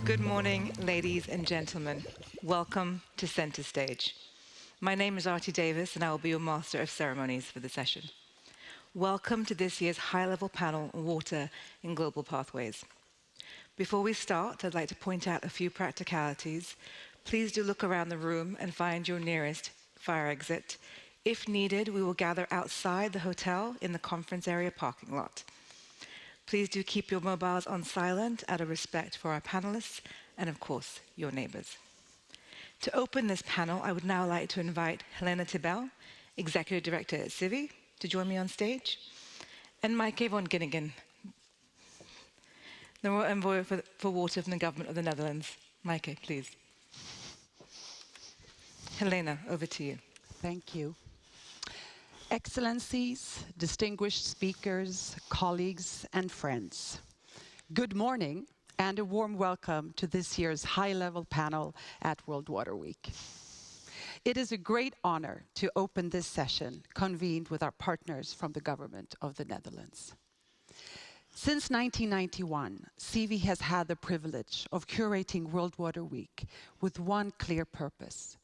Good morning, ladies and gentlemen. Welcome to Center Stage. My name is Artie Davis, and I will be your Master of Ceremonies for the session. Welcome to this year's high-level panel on water in global pathways. Before we start, I'd like to point out a few practicalities. Please do look around the room and find your nearest fire exit. If needed, we will gather outside the hotel in the conference area parking lot. Please do keep your mobiles on silent out of respect for our panelists and, of course, your neighbors. To open this panel, I would now like to invite Helena Tibel, Executive Director at CIVI, to join me on stage, and Maaike van Ginningen, the Royal Envoy for Water from the Government of the Netherlands. Maaike, please. Helena, over to you. Thank you. Excellencies, distinguished speakers, colleagues, and friends. Good morning, and a warm welcome to this year's high-level panel at World Water Week. It is a great honor to open this session, convened with our partners from the Government of the Netherlands. Since 1991, CIVI has had the privilege of curating World Water Week with one clear purpose: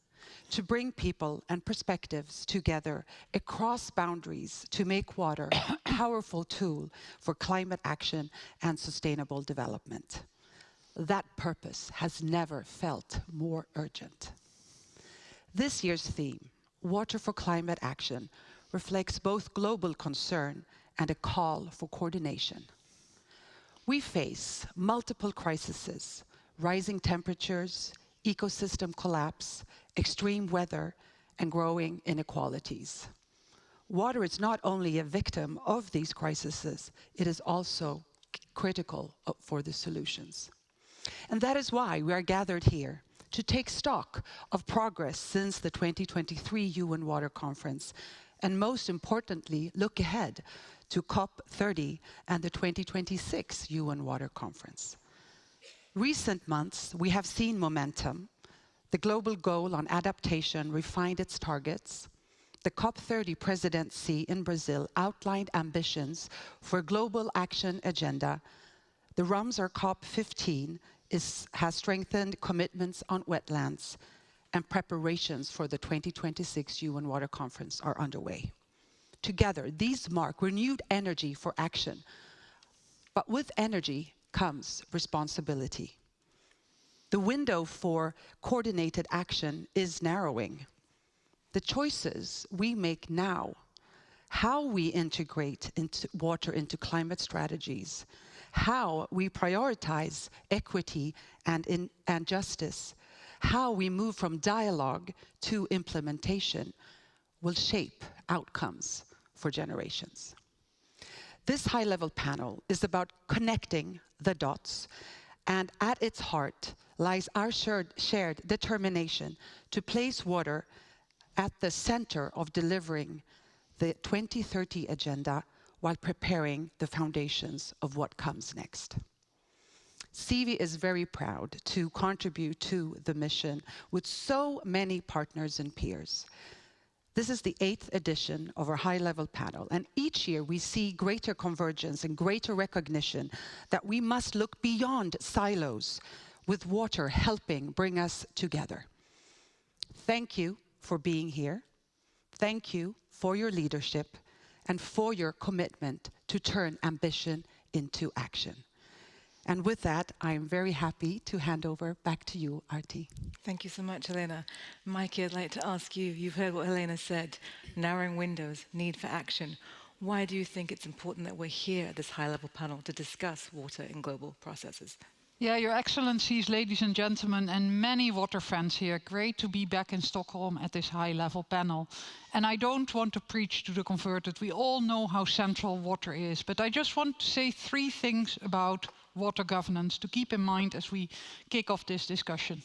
to bring people and perspectives together across boundaries to make water a powerful tool for climate action and sustainable development. That purpose has never felt more urgent. This year's theme, Water for Climate Action, reflects both global concern and a call for coordination. We face multiple crises: rising temperatures, ecosystem collapse, extreme weather, and growing inequalities. Water is not only a victim of these crises, it is also critical for the solutions. And that is why we are gathered here, to take stock of progress since the 2023 UN Water Conference, and most importantly, look ahead to COP30 and the 2026 UN Water Conference. Recent months, we have seen momentum. The global goal on adaptation refined its targets. The COP30 presidency in Brazil outlined ambitions for a global action agenda. The Ramsar COP15 has strengthened commitments on wetlands, and preparations for the 2026 UN Water Conference are underway. Together, these mark renewed energy for action. But with energy comes responsibility. The window for coordinated action is narrowing. The choices we make now, how we integrate water into climate strategies, how we prioritize equity and justice, how we move from dialogue to implementation, will shape outcomes for generations. This high-level panel is about connecting the dots, and at its heart lies our shared determination to place water at the center of delivering the 2030 agenda while preparing the foundations of what comes next. CIVI is very proud to contribute to the mission with so many partners and peers. This is the 8th edition of our high-level panel, and each year we see greater convergence and greater recognition that we must look beyond silos, with water helping bring us together. Thank you for being here. Thank you for your leadership and for your commitment to turn ambition into action. And with that, I am very happy to hand over back to you, Artie. Thank you so much, Helena. Maaike, I'd like to ask you, you've heard what Helena said, narrowing windows, need for action. Why do you think it's important that we're here at this high-level panel to discuss water in global processes? Yeah, Your Excellencies, ladies and gentlemen, and many water fans here. Great to be back in Stockholm at this high-level panel. And I don't want to preach to the converted. We all know how central water is. But I just want to say 3 things about water governance to keep in mind as we kick off this discussion.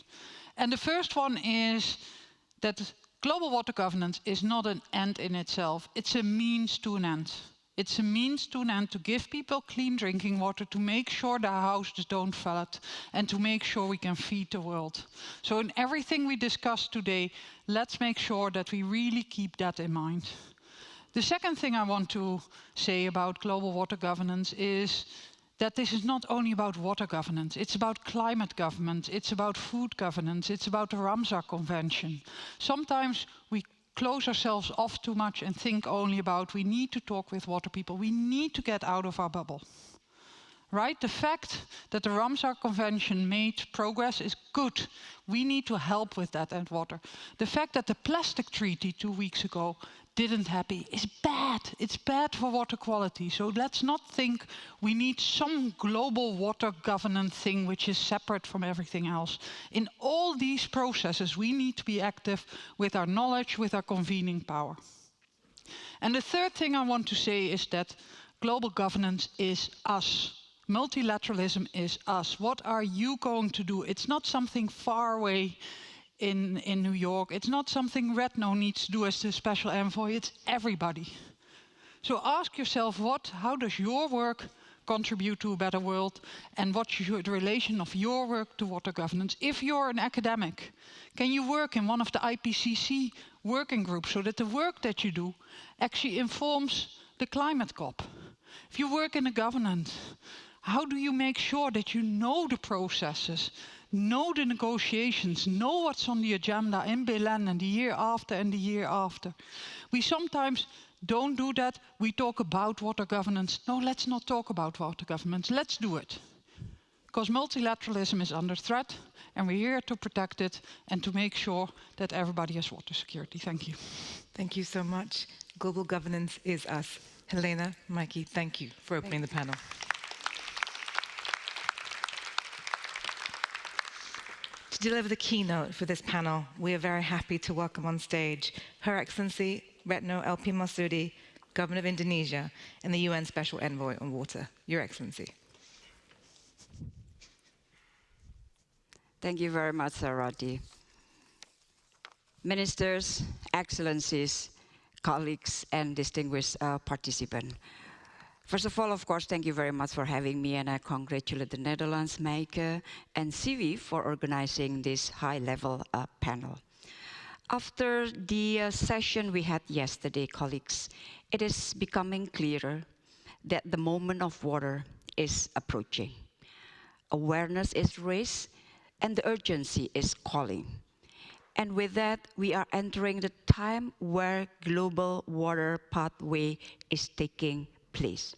And the first one is that global water governance is not an end in itself. It's a means to an end. It's a means to an end to give people clean drinking water, to make sure their houses don't flood, and to make sure we can feed the world. So in everything we discuss today, let's make sure that we really keep that in mind. The second thing I want to say about global water governance is that this is not only about water governance, it's about climate governance, it's about food governance, it's about the Ramsar Convention. Sometimes we close ourselves off too much and think only about we need to talk with water people, we need to get out of our bubble. Right? The fact that the Ramsar Convention made progress is good. We need to help with that and water. The fact that the plastic treaty 2 weeks ago didn't happen is bad. It's bad for water quality. So let's not think we need some global water governance thing which is separate from everything else. In all these processes, we need to be active with our knowledge, with our convening power. And the third thing I want to say is that global governance is us. Multilateralism is us. What are you going to do? It's not something far away in New York. It's not something Retno needs to do as the special envoy. It's everybody. So ask yourself, how does your work contribute to a better world? And what's the relation of your work to water governance? If you're an academic, can you work in one of the IPCC working groups so that the work that you do actually informs the climate COP? If you work in a government, how do you make sure that you know the processes, know the negotiations, know what's on the agenda in Belen and the year after and the year after? We sometimes don't do that. We talk about water governance. No, let's not talk about water governance. Let's do it. Because multilateralism is under threat, and we're here to protect it and to make sure that everybody has water security. Thank you. Thank you so much. Global governance is us. Helena, Mikey, thank you for opening the panel. To deliver the keynote for this panel, we are very happy to welcome on stage Her Excellency Retno LP Marsudi, Governor of Indonesia and the UN Special Envoy on Water. Your Excellency. Thank you very much, Sarati. Ministers, Excellencies, colleagues, and distinguished participants. First of all, of course, thank you very much for having me, and I congratulate the Netherlands, Meike, and CIVI for organizing this high-level panel. After the session we had yesterday, colleagues, it is becoming clearer that the moment of water is approaching. Awareness is raised, and the urgency is calling. And with that, we are entering the time where global water pathway is taking place.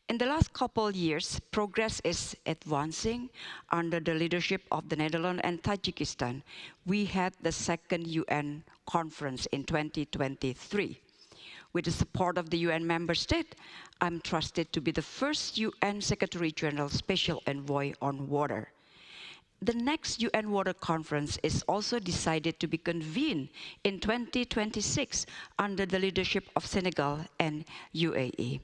In the last couple of years, progress is advancing under the leadership of the Netherlands and Tajikistan. We had the second UN conference in 2023. With the support of the UN member state, I'm trusted to be the first UN Secretary General Special Envoy on Water. The next UN Water Conference is also decided to be convened in 2026 under the leadership of Senegal and UAE.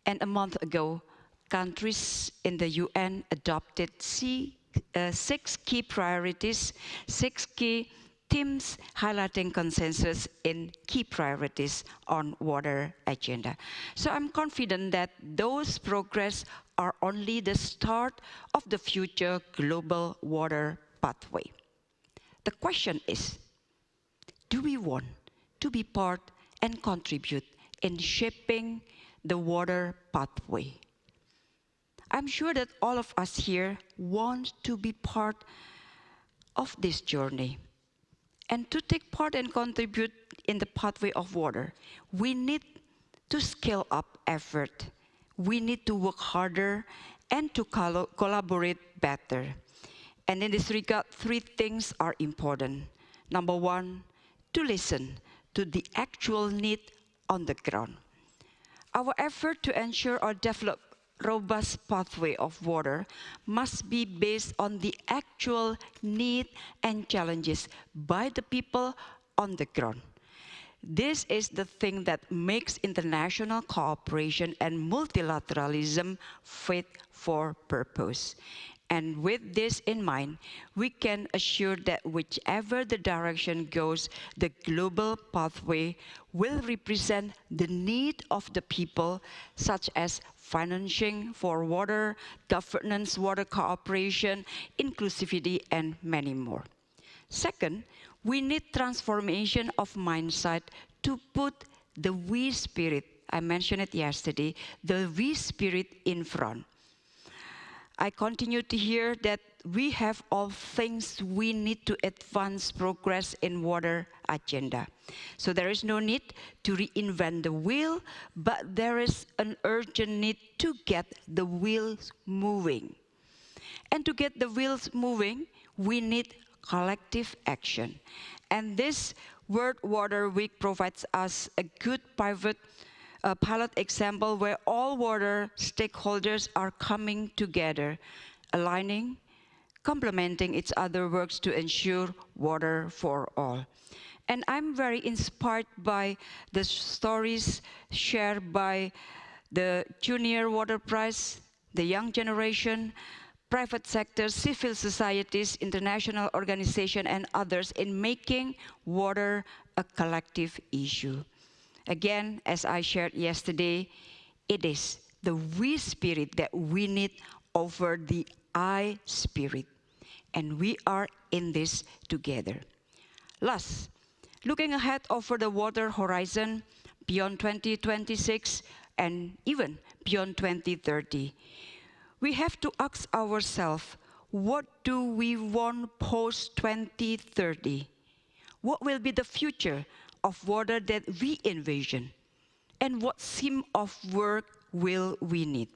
And a month ago, countries in the UN adopted 6 key priorities, 6 key themes highlighting consensus in key priorities on water agenda. So I'm confident that those progress are only the start of the future global water pathway. The question is, do we want to be part and contribute in shaping the water pathway? I'm sure that all of us here want to be part of this journey. And to take part and contribute in the pathway of water, we need to scale up effort. We need to work harder and to collaborate better. And in this regard, 3 things are important. Number 1, to listen to the actual need on the ground. Our effort to ensure or develop robust pathway of water must be based on the actual need and challenges by the people on the ground. This is the thing that makes international cooperation and multilateralism fit for purpose. And with this in mind, we can assure that whichever the direction goes, the global pathway will represent the need of the people, such as financing for water, governance, water cooperation, inclusivity, and many more. Second, we need transformation of mindset to put the we spirit, I mentioned it yesterday, the we spirit in front. I continue to hear that we have all things we need to advance progress in water agenda. So there is no need to reinvent the wheel, but there is an urgent need to get the wheels moving. And to get the wheels moving, we need collective action. And this World Water Week provides us a good pilot example where all water stakeholders are coming together, aligning, complementing each other works to ensure water for all. And I'm very inspired by the stories shared by the Junior Water Prize, the young generation, private sector, civil societies, international organizations, and others in making water a collective issue. Again, as I shared yesterday, it is the we spirit that we need over the I spirit. And we are in this together. Last, looking ahead over the water horizon beyond 2026 and even beyond 2030, we have to ask ourselves, what do we want post-2030? What will be the future of water that we envision? And what theme of work will we need?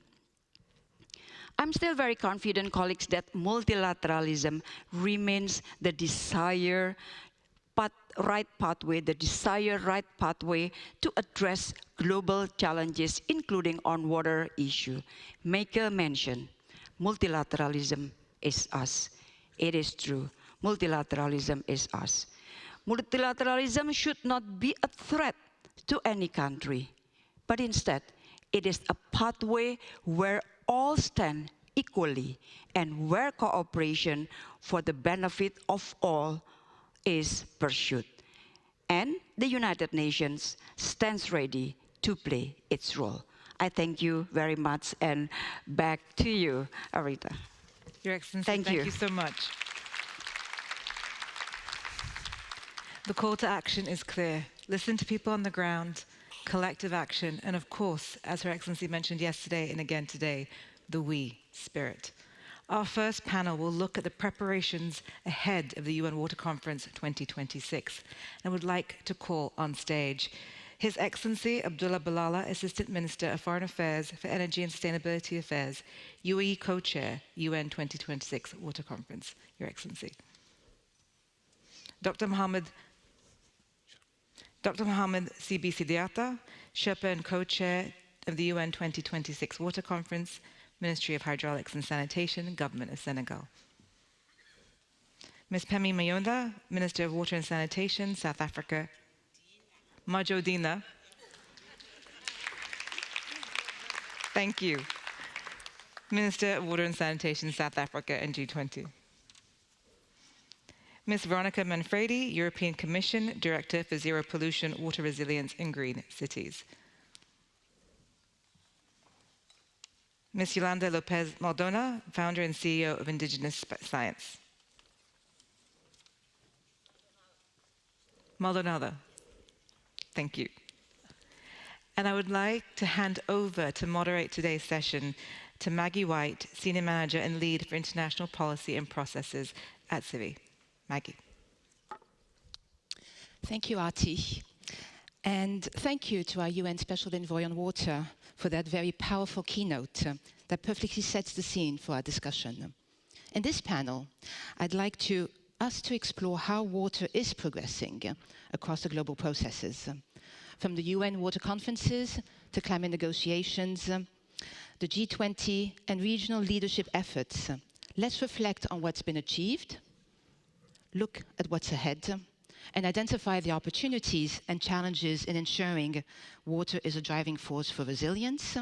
I'm still very confident, colleagues, that multilateralism remains the desired right pathway to address global challenges, including on water issue. Maker mentioned, multilateralism is us. It is true. Multilateralism is us. Multilateralism should not be a threat to any country, but instead, it is a pathway where all stand equally and where cooperation for the benefit of all is pursued. And the United Nations stands ready to play its role. I thank you very much, and back to you, Arita. Your Excellency, thank you so much. The call to action is clear. Listen to people on the ground, collective action, and of course, as Her Excellency mentioned yesterday and again today, the we spirit. Our first panel will look at the preparations ahead of the UN Water Conference 2026. I would like to call on stage His Excellency Abdullah Bilala, Assistant Minister of Foreign Affairs for Energy and Sustainability Affairs, UAE Co-Chair, UN 2026 Water Conference. Your Excellency. Dr. Mohammed C.B. Sidiata, Sherpa and Co-Chair of the UN 2026 Water Conference, Ministry of Hydraulics and Sanitation, Government of Senegal. Ms. Pemi Mayonda, Minister of Water and Sanitation, South Africa. Majodina. Thank you. Minister of Water and Sanitation, South Africa and G20. Ms. Veronica Manfredi, European Commission, Director for Zero Pollution, Water Resilience and Green Cities. Ms. Yolanda Lopez Maldonado, Founder and CEO of Indigenous Science. Maldonado. Thank you. And I would like to hand over to moderate today's session to Maggie White, Senior Manager and Lead for International Policy and Processes at CIVI. Maggie. Thank you, Arti. And thank you to our UN Special Envoy on Water for that very powerful keynote that perfectly sets the scene for our discussion. In this panel, I'd like us to explore how water is progressing across the global processes, from the UN water conferences to climate negotiations, the G20 and regional leadership efforts. Let's reflect on what's been achieved, look at what's ahead, and identify the opportunities and challenges in ensuring water is a driving force for resilience,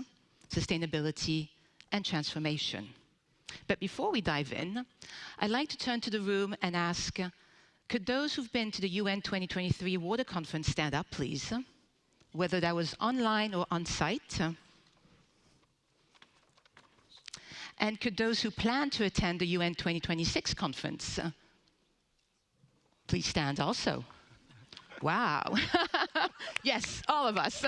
sustainability, and transformation. But before we dive in, I'd like to turn to the room and ask, could those who've been to the UN 2023 Water Conference stand up, please? Whether that was online or on site. And could those who plan to attend the UN 2026 conference please stand also? Wow. Yes, all of us.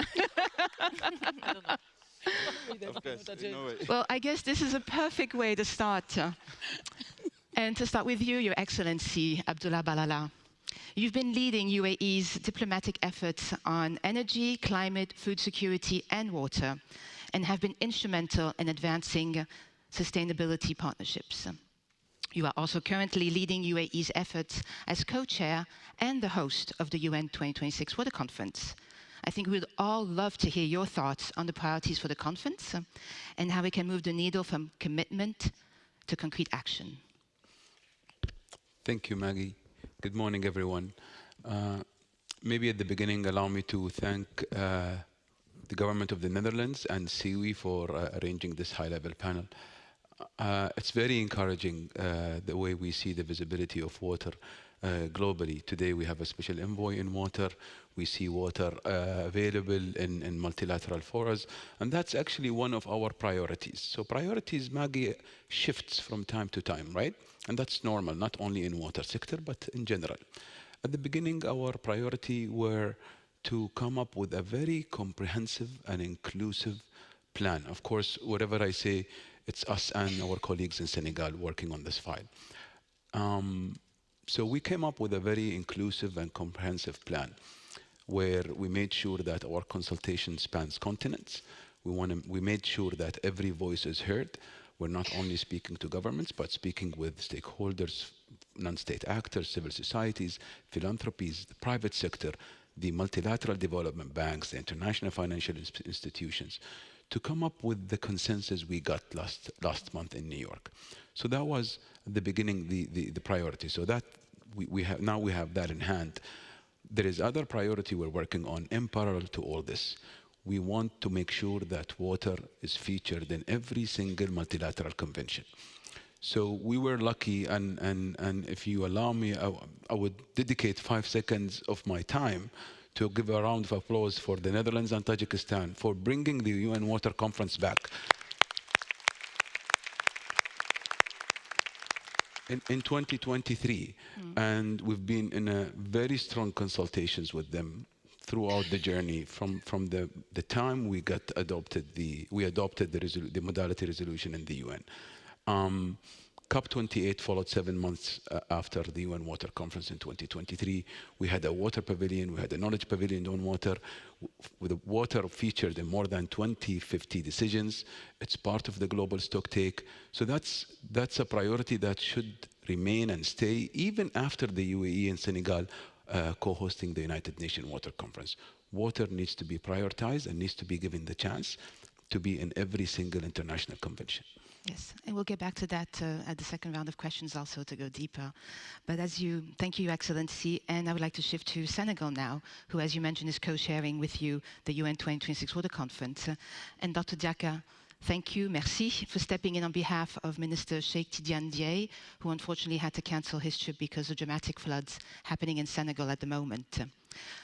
Of course, no way. Well, I guess this is a perfect way to start. And to start with you, Your Excellency, Abdullah Balala. You've been leading UAE's diplomatic efforts on energy, climate, food security, and water, and have been instrumental in advancing sustainability partnerships. You are also currently leading UAE's efforts as co-chair and the host of the UN 2026 Water Conference. I think we'd all love to hear your thoughts on the priorities for the conference and how we can move the needle from commitment to concrete action. Thank you, Maggie. Good morning, everyone. Maybe at the beginning, allow me to thank the government of the Netherlands and SIWI for arranging this high-level panel. It's very encouraging the way we see the visibility of water globally. Today, we have a special envoy in water. We see water available in multilateral forums, and that's actually one of our priorities. So priorities, Maggie, shifts from time to time, right? And that's normal, not only in water sector, but in general. At the beginning, our priority were to come up with a very comprehensive and inclusive plan. Of course, whatever I say, it's us and our colleagues in Senegal working on this file. So we came up with a very inclusive and comprehensive plan where we made sure that our consultation spans continents. We made sure that every voice is heard. We're not only speaking to governments, but speaking with stakeholders, non-state actors, civil societies, philanthropies, the private sector, the multilateral development banks, the international financial institutions, to come up with the consensus we got last month in New York. So that was at the beginning the priority. So that we have that in hand. There is other priority we're working on in parallel to all this. We want to make sure that water is featured in every single multilateral convention. So we were lucky, and if you allow me, I would dedicate 5 seconds of my time to give a round of applause for the Netherlands and Tajikistan for bringing the UN Water Conference back. In 2023, and we've been in a very strong consultations with them throughout the journey from the time we adopted the modality resolution in the UN. COP28 followed 7 months after the UN Water Conference in 2023. We had a water pavilion, we had a knowledge pavilion on water, with water featured in more than 50 decisions. It's part of the global stocktake. So that's a priority that should remain and stay even after the UAE and Senegal co-hosting the United Nations Water Conference. Water needs to be prioritized and needs to be given the chance to be in every single international convention. Yes, and we'll get back to that at the second round of questions also to go deeper. But thank you, Excellency, and I would like to shift to Senegal now, who, as you mentioned, is co-chairing with you the UN 2026 Water Conference. And Dr. Diaka, thank you, merci, for stepping in on behalf of Minister Cheikh Tidiane Dièye, who unfortunately had to cancel his trip because of dramatic floods happening in Senegal at the moment.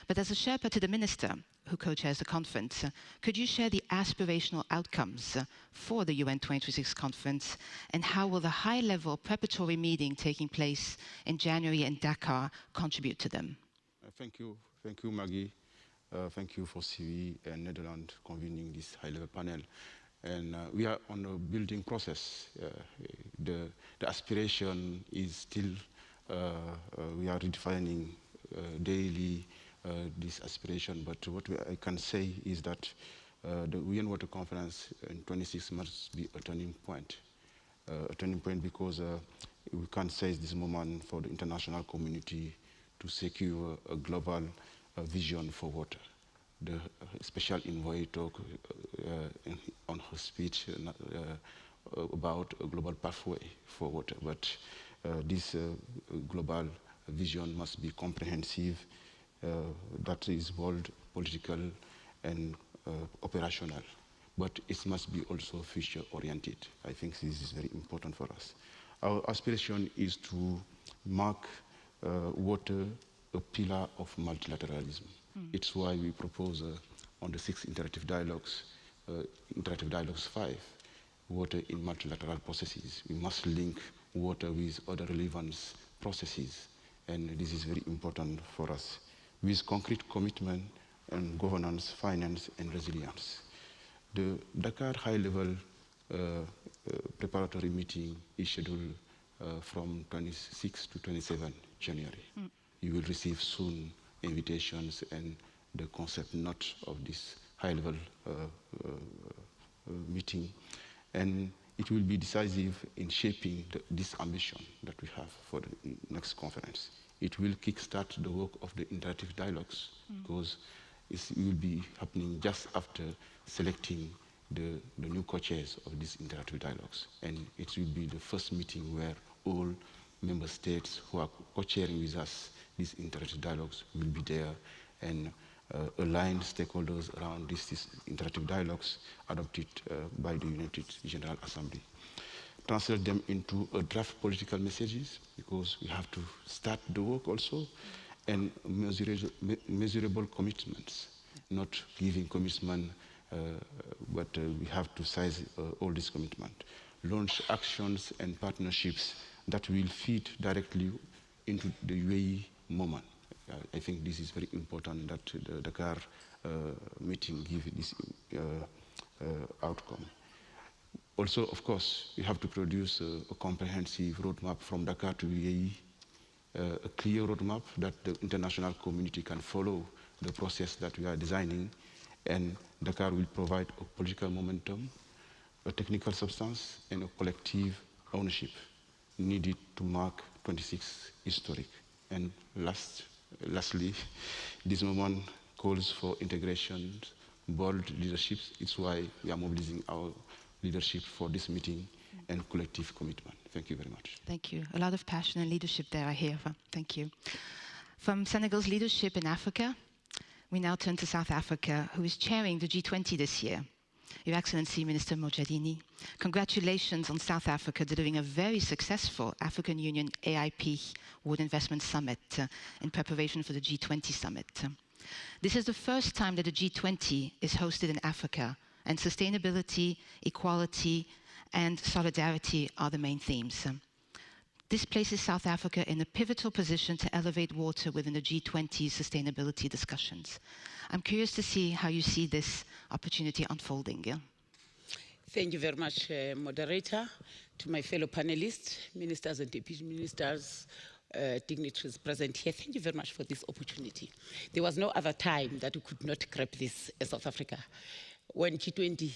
But as a Sherpa to the Minister, who co-chairs the conference, could you share the aspirational outcomes for the UN 2026 conference, and how will the high-level preparatory meeting taking place in January in Dakar contribute to them? Thank you, Maggie. Thank you for CIWI and Netherlands convening this high-level panel. And we are on a building process. The aspiration is still, we are redefining daily this aspiration, but what I can say is that the UN Water Conference in 26 must be a turning point because we can't seize this moment for the international community to secure a global vision for water. The special envoy talked on her speech about a global pathway for water, but this global vision must be comprehensive, that is bold, political, and operational. But it must be also future-oriented. I think this is very important for us. Our aspiration is to mark water a pillar of multilateralism. It's why we propose on the 6 interactive dialogues 5, water in multilateral processes. We must link water with other relevant processes, and this is very important for us, with concrete commitment and governance, finance, and resilience. The Dakar high-level preparatory meeting is scheduled from 26 to 27 January. You will receive soon invitations and the concept note of this high-level meeting. And it will be decisive in shaping this ambition that we have for the next conference. It will kickstart the work of the interactive dialogues because it will be happening just after selecting the new co-chairs of these interactive dialogues. And it will be the first meeting where all member states who are co-chairing with us these interactive dialogues will be there and align stakeholders around these interactive dialogues adopted by the United General Assembly. Translate them into draft political messages because we have to start the work also, and measurable commitments, not giving commitment, but we have to size all this commitment. Launch actions and partnerships that will feed directly into the UAE moment. I think this is very important that the Dakar meeting give this outcome. Also, of course, we have to produce a comprehensive roadmap from Dakar to UAE, a clear roadmap that the international community can follow the process that we are designing, and Dakar will provide a political momentum, a technical substance, and a collective ownership needed to mark 26 historic. And lastly, this moment calls for integration, bold leadership. It's why we are mobilizing our leadership for this meeting and collective commitment. Thank you very much. Thank you. A lot of passion and leadership there, I hear. Thank you. From Senegal's leadership in Africa, we now turn to South Africa, who is chairing the G20 this year. Your Excellency, Minister Mojadini, congratulations on South Africa delivering a very successful African Union AIP World Investment Summit in preparation for the G20 summit. This is the first time that the G20 is hosted in Africa, and sustainability, equality, and solidarity are the main themes. This places South Africa in a pivotal position to elevate water within the G20 sustainability discussions. I'm curious to see how you see this opportunity unfolding. Yeah? Thank you very much, moderator, to my fellow panelists, ministers and deputy ministers, dignitaries present here. Thank you very much for this opportunity. There was no other time that we could not grab this as South Africa. When G20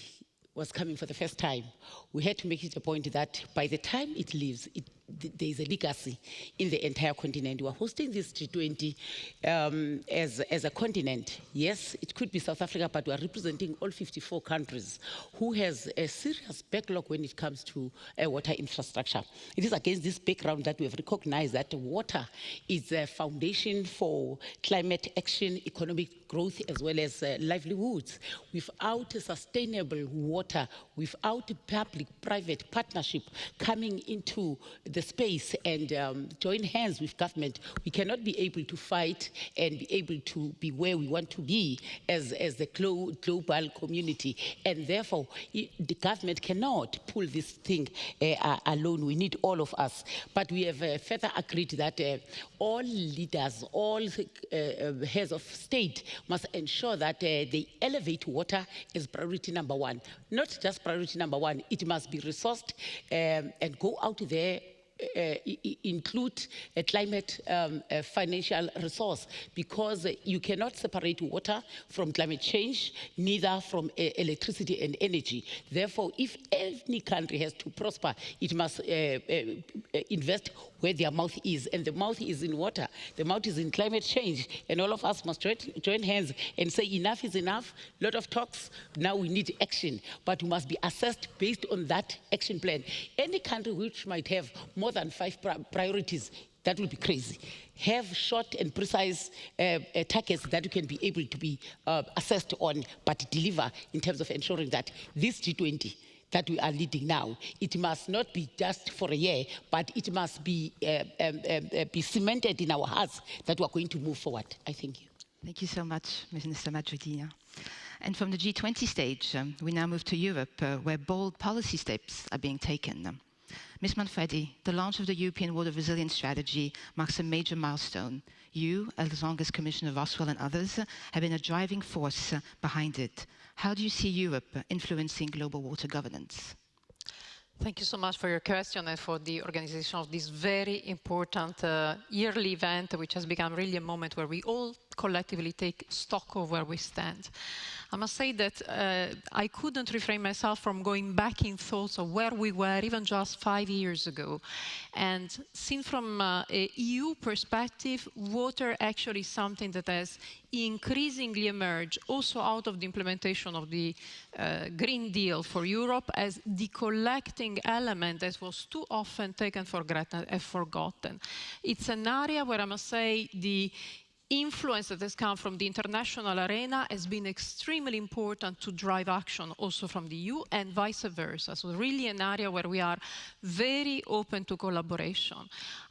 was coming for the first time, we had to make it a point that by the time it leaves, there is a legacy in the entire continent. We are hosting this G20 as a continent. Yes, it could be South Africa, but we are representing all 54 countries who has a serious backlog when it comes to water infrastructure. It is against this background that we have recognized that water is a foundation for climate action, economic growth, as well as livelihoods. Without sustainable water, without public-private partnership coming into the space and join hands with government, we cannot be able to fight and be able to be where we want to be as the global community. And therefore, the government cannot pull this thing alone. We need all of us. But we have further agreed that all leaders, all heads of state must ensure that they elevate water as priority number one. Not just priority number one, it must be resourced and go out there, include a climate financial resource, because you cannot separate water from climate change, neither from electricity and energy. Therefore, if any country has to prosper, it must invest where their mouth is, and the mouth is in water, the mouth is in climate change, and all of us must join hands and say enough is enough. Lot of talks, now we need action, but we must be assessed based on that action plan. Any country which might have more than 5 priorities, that will be crazy. Have short and precise targets that you can be able to be assessed on, but deliver in terms of ensuring that this G20 that we are leading now, it must not be just for a year, but it must be cemented in our hearts that we are going to move forward. I thank you. Thank you so much, Minister Madjoudia. And from the G20 stage, we now move to Europe, where bold policy steps are being taken. Ms. Manfredi, the launch of the European Water Resilience Strategy marks a major milestone. You, as long as Commissioner Roswell and others, have been a driving force behind it. How do you see Europe influencing global water governance? Thank you so much for your question and for the organization of this very important yearly event, which has become really a moment where we all collectively take stock of where we stand. I must say that I couldn't refrain myself from going back in thoughts of where we were even just 5 years ago. And seen from an EU perspective, water actually is something that has increasingly emerged also out of the implementation of the Green Deal for Europe as the collecting element that was too often taken for granted and forgotten. It's an area where I must say the influence that has come from the international arena has been extremely important to drive action also from the EU and vice versa. So really an area where we are very open to collaboration.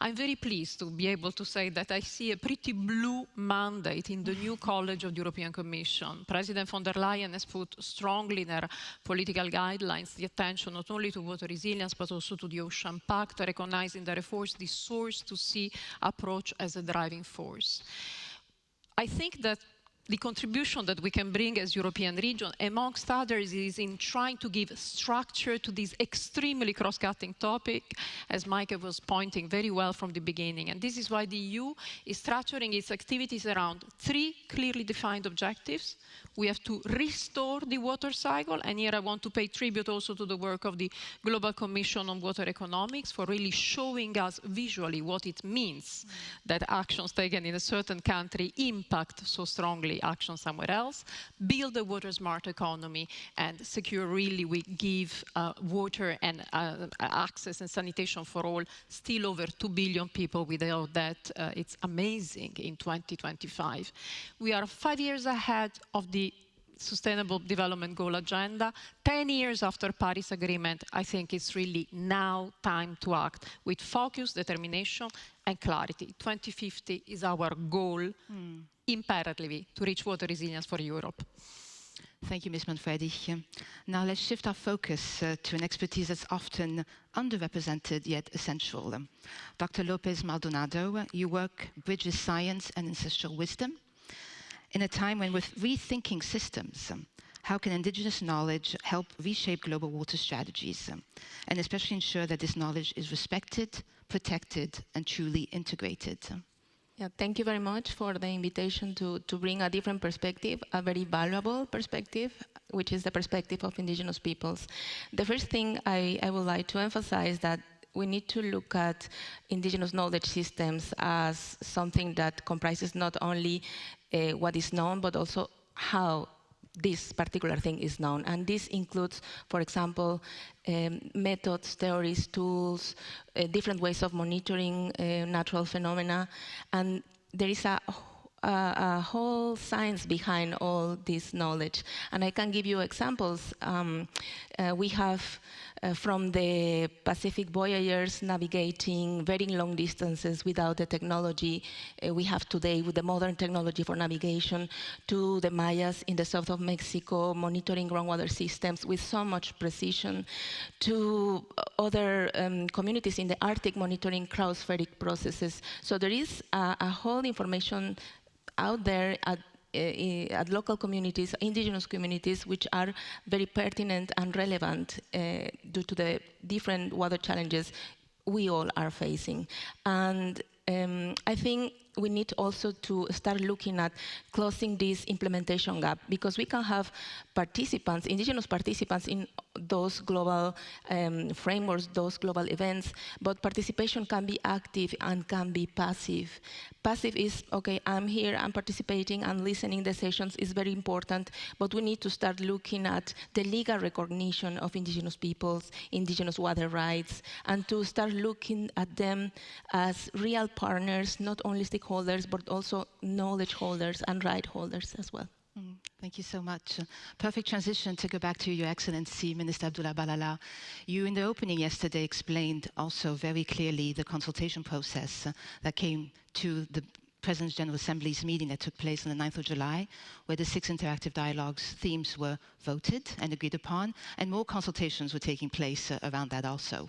I'm very pleased to be able to say that I see a pretty blue mandate in the new College of the European Commission. President von der Leyen has put strongly in her political guidelines the attention not only to water resilience but also to the Ocean Pact, recognizing the efforts the source to sea approach as a driving force. I think that the contribution that we can bring as European region, amongst others, is in trying to give structure to this extremely cross-cutting topic, as Mike was pointing very well from the beginning. And this is why the EU is structuring its activities around 3 clearly defined objectives. We have to restore the water cycle, and here I want to pay tribute also to the work of the Global Commission on Water Economics for really showing us visually what it means that actions taken in a certain country impact so strongly actions somewhere else, build a water smart economy, and secure really we give water and access and sanitation for all, still over 2 billion people. Without that, it's amazing in 2025. We are 5 years ahead of the Sustainable Development Goal agenda. 10 years after Paris Agreement, I think it's really now time to act with focus, determination, and clarity. 2050 is our goal, imperatively, to reach water resilience for Europe. Thank you, Ms. Manfredi. Now let's shift our focus to an expertise that's often underrepresented yet essential. Dr. Lopez Maldonado, your work bridges science and ancestral wisdom. In a time when we're rethinking systems, how can indigenous knowledge help reshape global water strategies, and especially ensure that this knowledge is respected, protected, and truly integrated? Yeah, thank you very much for the invitation to bring a different perspective, a very valuable perspective, which is the perspective of indigenous peoples. The first thing I would like to emphasize that we need to look at indigenous knowledge systems as something that comprises not only what is known, but also how this particular thing is known. And this includes, for example, methods, theories, tools, different ways of monitoring natural phenomena. And there is a whole science behind all this knowledge. And I can give you examples. We have from the Pacific voyagers navigating very long distances without the technology we have today with the modern technology for navigation, to the Mayas in the south of Mexico monitoring groundwater systems with so much precision, to other communities in the Arctic monitoring cryospheric processes. So there is a whole information out there at local communities, indigenous communities, which are very pertinent and relevant due to the different water challenges we all are facing. And I think we need also to start looking at closing this implementation gap, because we can have participants, indigenous participants in those global frameworks, those global events, but participation can be active and can be passive. Passive is, okay, I'm here, I'm participating, I'm listening, the sessions is very important, but we need to start looking at the legal recognition of indigenous peoples, indigenous water rights, and to start looking at them as real partners, not only stakeholders, but also knowledge holders and right holders as well. Thank you so much. Perfect transition to go back to Your Excellency, Minister Abdullah Balala. You, in the opening yesterday, explained also very clearly the consultation process that came to the President's General Assembly's meeting that took place on the 9th of July, where the 6 interactive dialogues themes were voted and agreed upon, and more consultations were taking place around that also.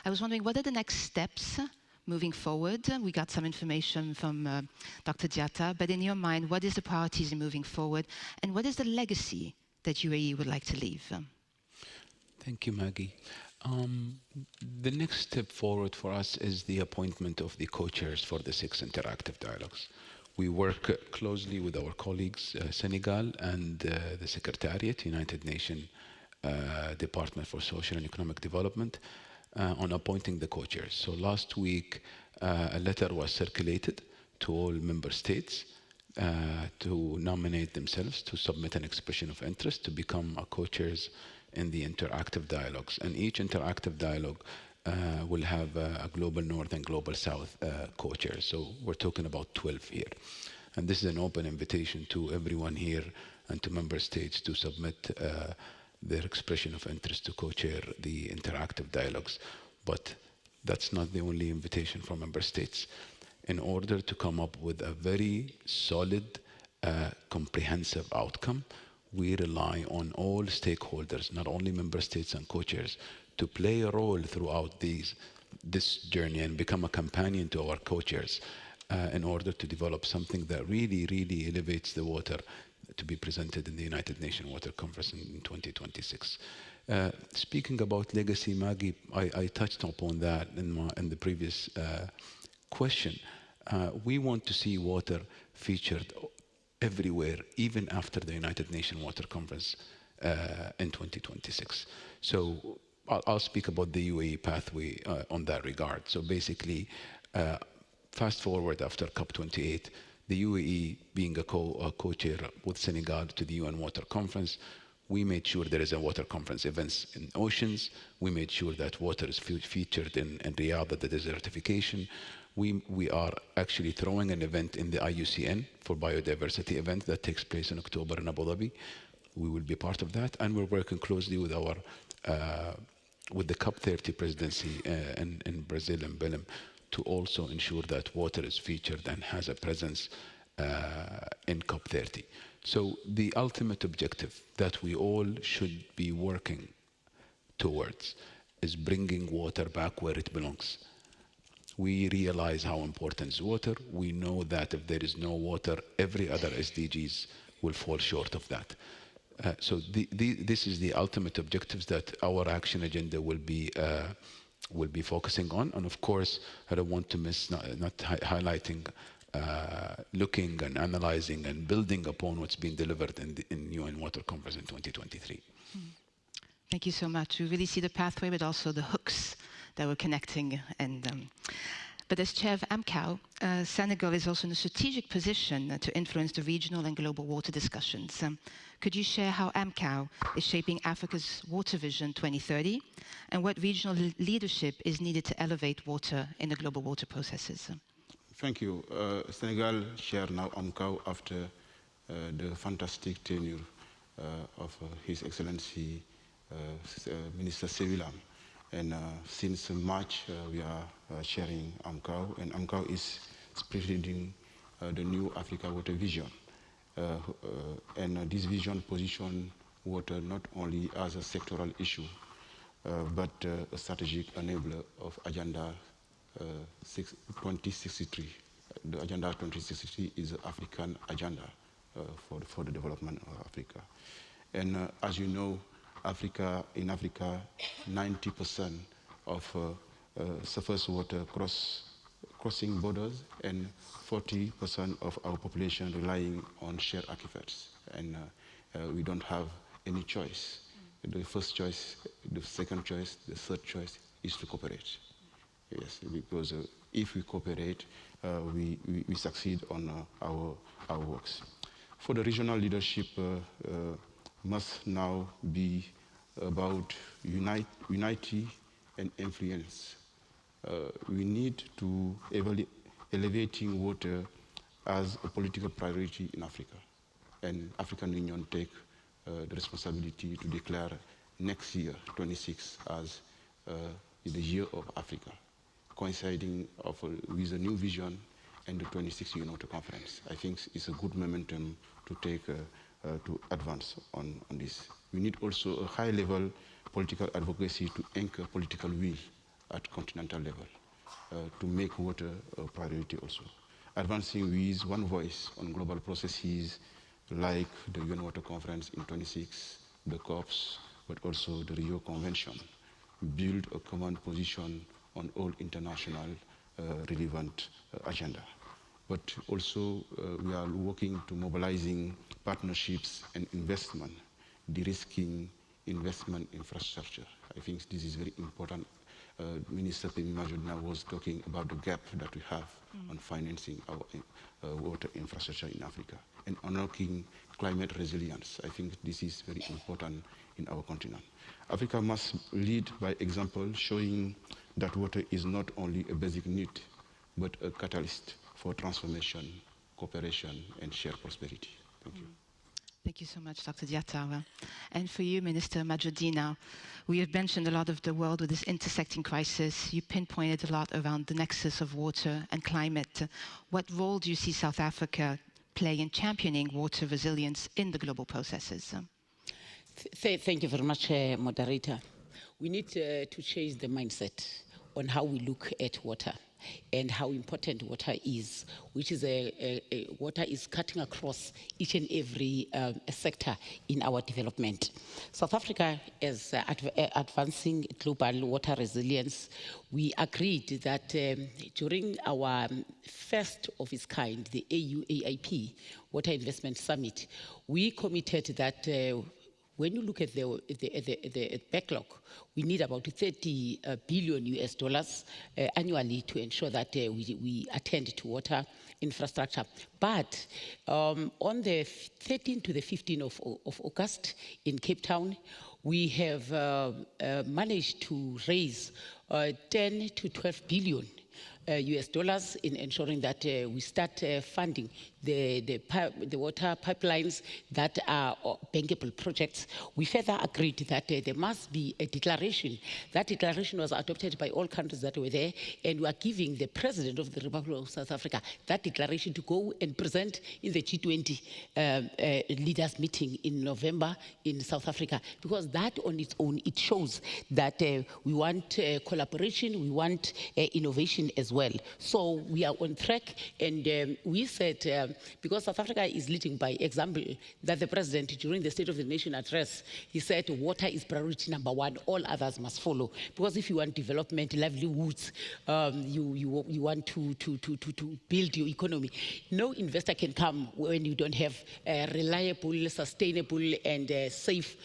I was wondering, what are the next steps moving forward? We got some information from Dr. Diatta, but in your mind, what is the priorities in moving forward, and what is the legacy that UAE would like to leave? Thank you, Maggie. The next step forward for us is the appointment of the co-chairs for the 6 interactive dialogues. We work closely with our colleagues, Senegal, and the Secretariat, United Nations Department for Social and Economic Development, on appointing the co-chairs. So last week, a letter was circulated to all member states to nominate themselves to submit an expression of interest to become a co-chairs in the interactive dialogues. And each interactive dialogue will have a Global North and Global South co-chairs. So we're talking about 12 here. And this is an open invitation to everyone here and to member states to submit their expression of interest to co-chair the interactive dialogues. But that's not the only invitation from member states. In order to come up with a very solid, comprehensive outcome, we rely on all stakeholders, not only member states and co-chairs, to play a role throughout this journey and become a companion to our co-chairs in order to develop something that really, really elevates the water to be presented in the United Nations Water Conference in 2026. Speaking about legacy, Maggie, I touched upon that in the previous question. We want to see water featured everywhere, even after the United Nations Water Conference in 2026. So I'll speak about the UAE pathway on that regard. So basically, fast forward after COP28, the UAE being a co-chair with Senegal to the UN Water Conference, we made sure there is a water conference events in oceans. We made sure that water is featured in Riyadh at the desertification. We are actually throwing an event in the IUCN for biodiversity event that takes place in October in Abu Dhabi. We will be part of that, and we're working closely with our with the COP30 presidency in Brazil and Belém to also ensure that water is featured and has a presence in COP30. So the ultimate objective that we all should be working towards is bringing water back where it belongs. We realize how important is water. We know that if there is no water, every other SDGs will fall short of that. So this is the ultimate objectives that our action agenda will be focusing on. And of course, I don't want to miss not highlighting, looking and analyzing and building upon what's been delivered in UN Water Conference in 2023. Thank you so much. We really see the pathway, but also the hooks that we're connecting. But as chair of AMCAO, Senegal is also in a strategic position to influence the regional and global water discussions. Could you share how AMCAO is shaping Africa's Water Vision 2030 and what regional leadership is needed to elevate water in the global water processes? Thank you. Senegal chair now AMCAO after the fantastic tenure of His Excellency Minister Sewilam. And since March, we are chairing AMCAO, and AMCAO is spearheading the new Africa Water Vision. And this vision positions water not only as a sectoral issue, but a strategic enabler of Agenda 2063. The Agenda 2063 is an African agenda for the development of Africa. And as you know, in Africa, 90% of surface water crossing borders, and 40% of our population relying on shared aquifers. And we don't have any choice. The first choice, the second choice, the third choice is to cooperate. Yes, because if we cooperate, we succeed on our works. For the regional leadership, must now be about unity and influence. We need to elevating water as a political priority in Africa. And African Union take the responsibility to declare next year, 26, as the year of Africa, coinciding with a new vision and the 26th UN Water Conference. I think it's a good momentum to take to advance on this. We need also a high-level political advocacy to anchor political will at continental level to make water a priority also. Advancing with one voice on global processes like the UN Water Conference in 26, the COPs, but also the Rio Convention, build a common position on all international relevant agenda. But also we are working to mobilizing partnerships and investment, de-risking investment infrastructure. I think this is very important. Minister Pemi Majodina was talking about the gap that we have on financing our water infrastructure in Africa and unlocking climate resilience. I think this is very important in our continent. Africa must lead by example, showing that water is not only a basic need, but a catalyst for transformation, cooperation, and shared prosperity. Thank you. Thank you so much, Dr. Diatawa. And for you, Minister Majodina, we have mentioned a lot of the world with this intersecting crisis. You pinpointed a lot around the nexus of water and climate. What role do you see South Africa play in championing water resilience in the global processes? Thank you very much, moderator. We need to change the mindset on how we look at water and how important water is, which is water is cutting across each and every sector in our development. South Africa is advancing global water resilience. We agreed that during our first of its kind, the AU-AIP, Water Investment Summit, we committed that when you look at the backlog, we need about 30 billion US dollars annually to ensure that we attend to water infrastructure. But on the 13th to the 15th of August in Cape Town, we have managed to raise 10 to 12 billion US dollars in ensuring that we start funding the water pipelines that are bankable projects. We further agreed that there must be a declaration. That declaration was adopted by all countries that were there, and we are giving the President of the Republic of South Africa that declaration to go and present in the G20 leaders meeting in November in South Africa, because that on its own, it shows that we want collaboration, we want innovation as well. So we are on track, and we said, because South Africa is leading by example, that the President, during the State of the Nation address, he said water is priority number one, all others must follow. Because if you want development, livelihoods, you want to build your economy, no investor can come when you don't have reliable, sustainable, and safe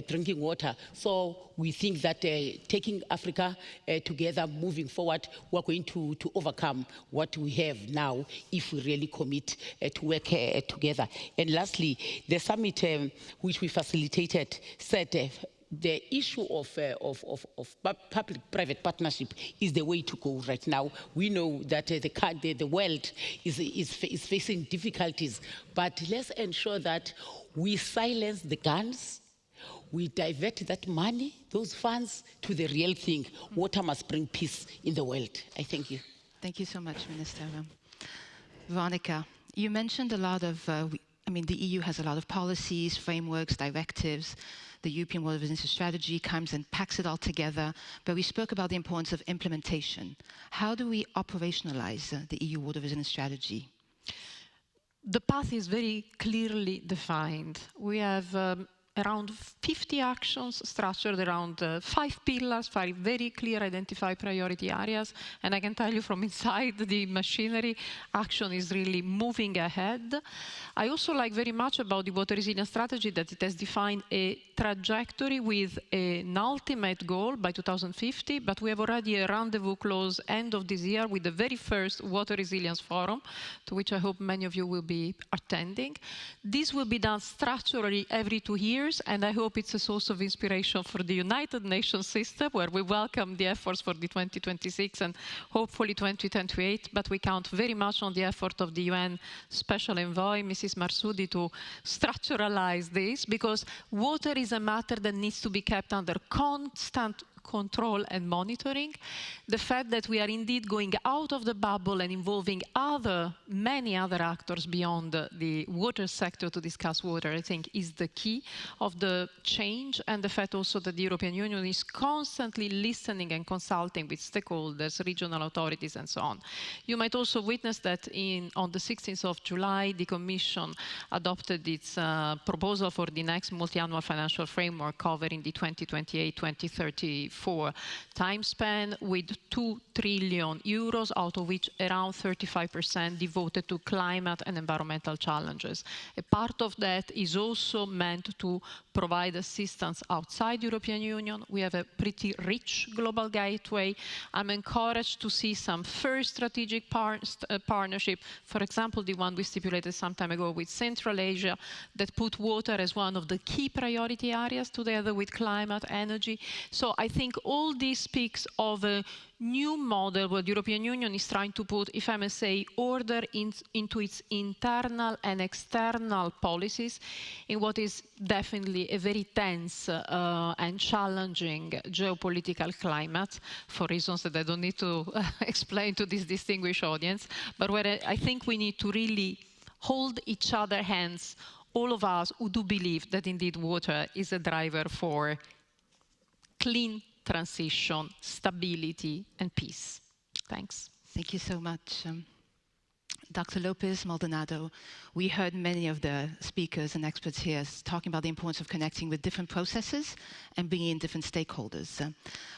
drinking water. So we think that taking Africa together, moving forward, we're going to overcome what we have now if we really commit to work together. And lastly, the summit which we facilitated said the issue of public-private partnership is the way to go right now. We know that the world is facing difficulties, but let's ensure that we silence the guns, we divert that money, those funds, to the real thing. Water must bring peace in the world. I thank you. Thank you so much, Minister. Veronica, you mentioned a lot of, the EU has a lot of policies, frameworks, directives. The European Water Resilience Strategy comes and packs it all together, but we spoke about the importance of implementation. How do we operationalize the EU Water Resilience Strategy? The path is very clearly defined. We have around 50 actions structured around 5 pillars, 5 very clear identified priority areas. And I can tell you from inside the machinery, action is really moving ahead. I also like very much about the water resilience strategy that it has defined a trajectory with an ultimate goal by 2050, but we have already a rendezvous close end of this year with the very first Water Resilience Forum, to which I hope many of you will be attending. This will be done structurally every 2 years, and I hope it's a source of inspiration for the United Nations system, where we welcome the efforts for the 2026 and hopefully 2028, but we count very much on the effort of the UN Special Envoy, Mrs. Marsoudi, to structuralize this, because water is a matter that needs to be kept under constant control and monitoring. The fact that we are indeed going out of the bubble and involving many other actors beyond the water sector to discuss water, I think, is the key of the change, and the fact also that the European Union is constantly listening and consulting with stakeholders, regional authorities, and so on. You might also witness that on the 16th of July, the Commission adopted its proposal for the next multi-annual financial framework covering the 2028-2034 time span with 2 trillion euros, out of which around 35% devoted to climate and environmental challenges. A part of that is also meant to provide assistance outside the European Union. We have a pretty rich global gateway. I'm encouraged to see some first strategic partnership, for example, the one we stipulated some time ago with Central Asia, that put water as one of the key priority areas together with climate, energy. So I think all this speaks of a new model where the European Union is trying to put, if I may say, order into its internal and external policies in what is definitely a very tense and challenging geopolitical climate, for reasons that I don't need to explain to this distinguished audience, but where I think we need to really hold each other's hands, all of us who do believe that indeed water is a driver for clean transition, stability, and peace. Thanks. Thank you so much. Dr. Lopez Maldonado, we heard many of the speakers and experts here talking about the importance of connecting with different processes and bringing in different stakeholders.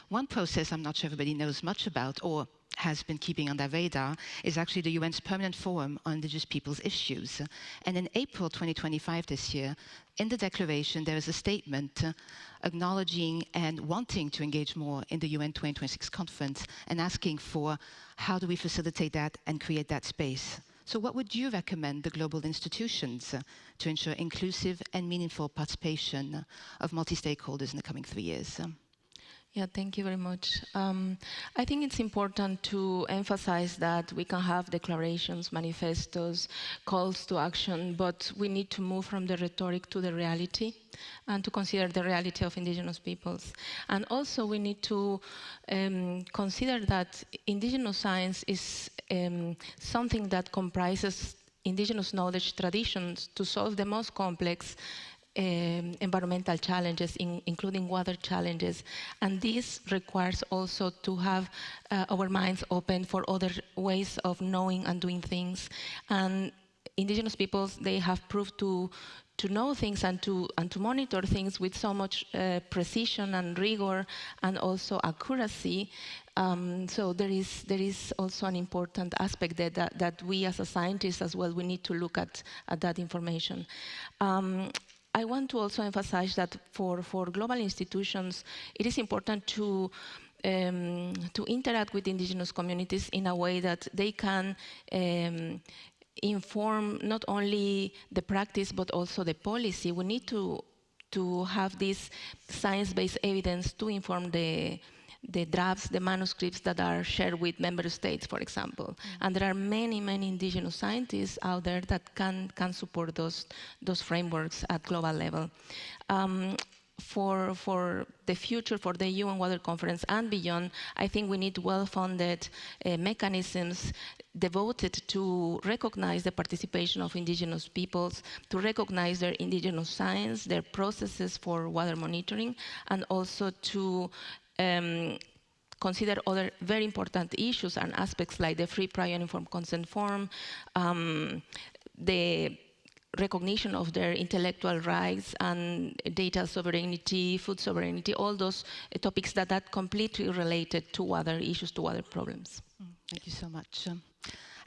One process I'm not sure everybody knows much about or has been keeping on their radar is actually the UN's Permanent Forum on Indigenous Peoples Issues. And in April 2025 this year, in the declaration, there is a statement acknowledging and wanting to engage more in the UN 2026 conference and asking for how do we facilitate that and create that space. So what would you recommend the global institutions to ensure inclusive and meaningful participation of multi-stakeholders in the coming 3 years? Yeah, thank you very much. I think it's important to emphasize that we can have declarations, manifestos, calls to action, but we need to move from the rhetoric to the reality and to consider the reality of indigenous peoples. And also we need to consider that indigenous science is something that comprises indigenous knowledge traditions to solve the most complex environmental challenges, including water challenges. And this requires also to have our minds open for other ways of knowing and doing things. And indigenous peoples, they have proved to know things and to monitor things with so much precision and rigor and also accuracy. So there is also an important aspect that we as a scientists as well, we need to look at that information. I want to also emphasize that for global institutions, it is important to interact with indigenous communities in a way that they can inform not only the practice but also the policy. We need to have this science-based evidence to inform the drafts, the manuscripts that are shared with member states, for example. Mm-hmm. And there are many indigenous scientists out there that can support those frameworks at global level. For the future, for the UN Water Conference and beyond, I think we need well-funded mechanisms devoted to recognize the participation of indigenous peoples, to recognize their indigenous science, their processes for water monitoring, and also to consider other very important issues and aspects like the free, prior, and informed consent form, the recognition of their intellectual rights and data sovereignty, food sovereignty, all those topics that are completely related to water issues, to water problems. Thank you so much.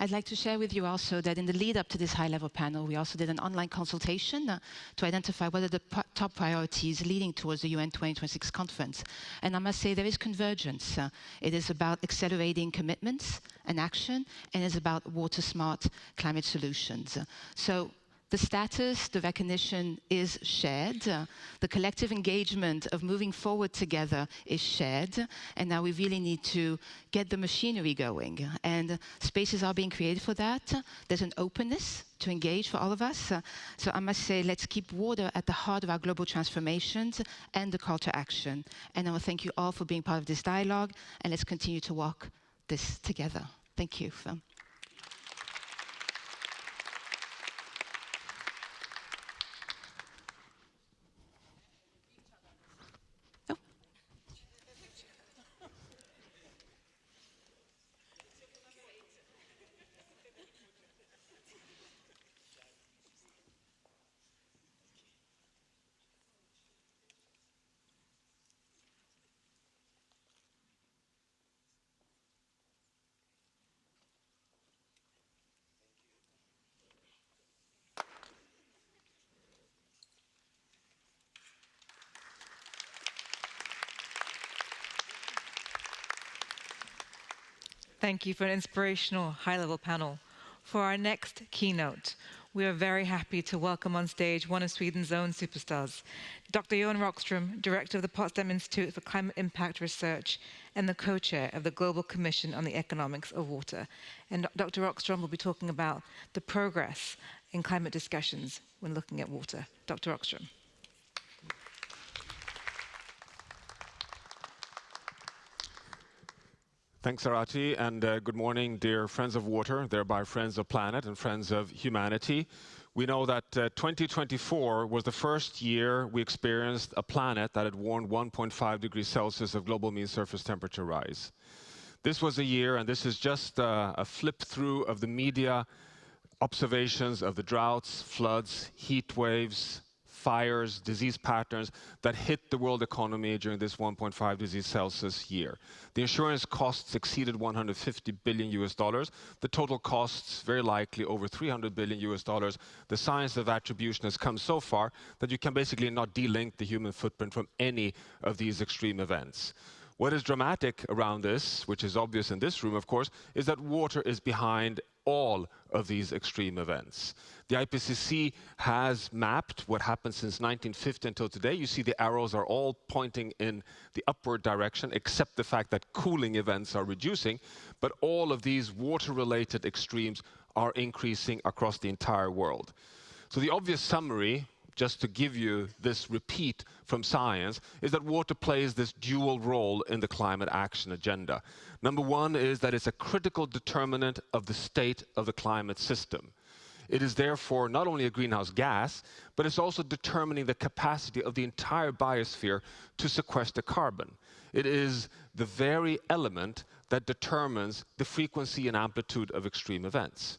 I'd like to share with you also that in the lead up to this high-level panel, we also did an online consultation to identify what are the top priorities leading towards the UN 2026 conference. And I must say there is convergence. It is about accelerating commitments and action, and it's about water-smart climate solutions. So The status, the recognition is shared. The collective engagement of moving forward together is shared. And now we really need to get the machinery going. And spaces are being created for that. There's an openness to engage for all of us. So I must say, let's keep water at the heart of our global transformations and the call to action. And I want to thank you all for being part of this dialogue. And let's continue to walk this together. Thank you. Thank you for an inspirational high-level panel. For our next keynote, we are very happy to welcome on stage one of Sweden's own superstars, Dr. Johan Rockström, Director of the Potsdam Institute for Climate Impact Research and the co-chair of the Global Commission on the Economics of Water. And Dr. Rockström will be talking about the progress in climate discussions when looking at water. Dr. Rockström. Thanks, Arati, and good morning, dear friends of water, thereby friends of planet and friends of humanity. We know that 2024 was the first year we experienced a planet that had warned 1.5 degrees Celsius of global mean surface temperature rise. This was a year, and this is just a flip through of the media observations of the droughts, floods, heat waves, fires, disease patterns that hit the world economy during this 1.5 degrees Celsius year. The insurance costs exceeded $150 billion. The total costs very likely over $300 billion. The science of attribution has come so far that you can basically not delink the human footprint from any of these extreme events. What is dramatic around this, which is obvious in this room, of course, is that water is behind all of these extreme events. The IPCC has mapped what happened since 1950 until today. You see the arrows are all pointing in the upward direction, except the fact that cooling events are reducing. But all of these water-related extremes are increasing across the entire world. So the obvious summary, just to give you this repeat from science, is that water plays this dual role in the climate action agenda. Number one is that it's a critical determinant of the state of the climate system. It is therefore not only a greenhouse gas, but it's also determining the capacity of the entire biosphere to sequester carbon. It is the very element that determines the frequency and amplitude of extreme events.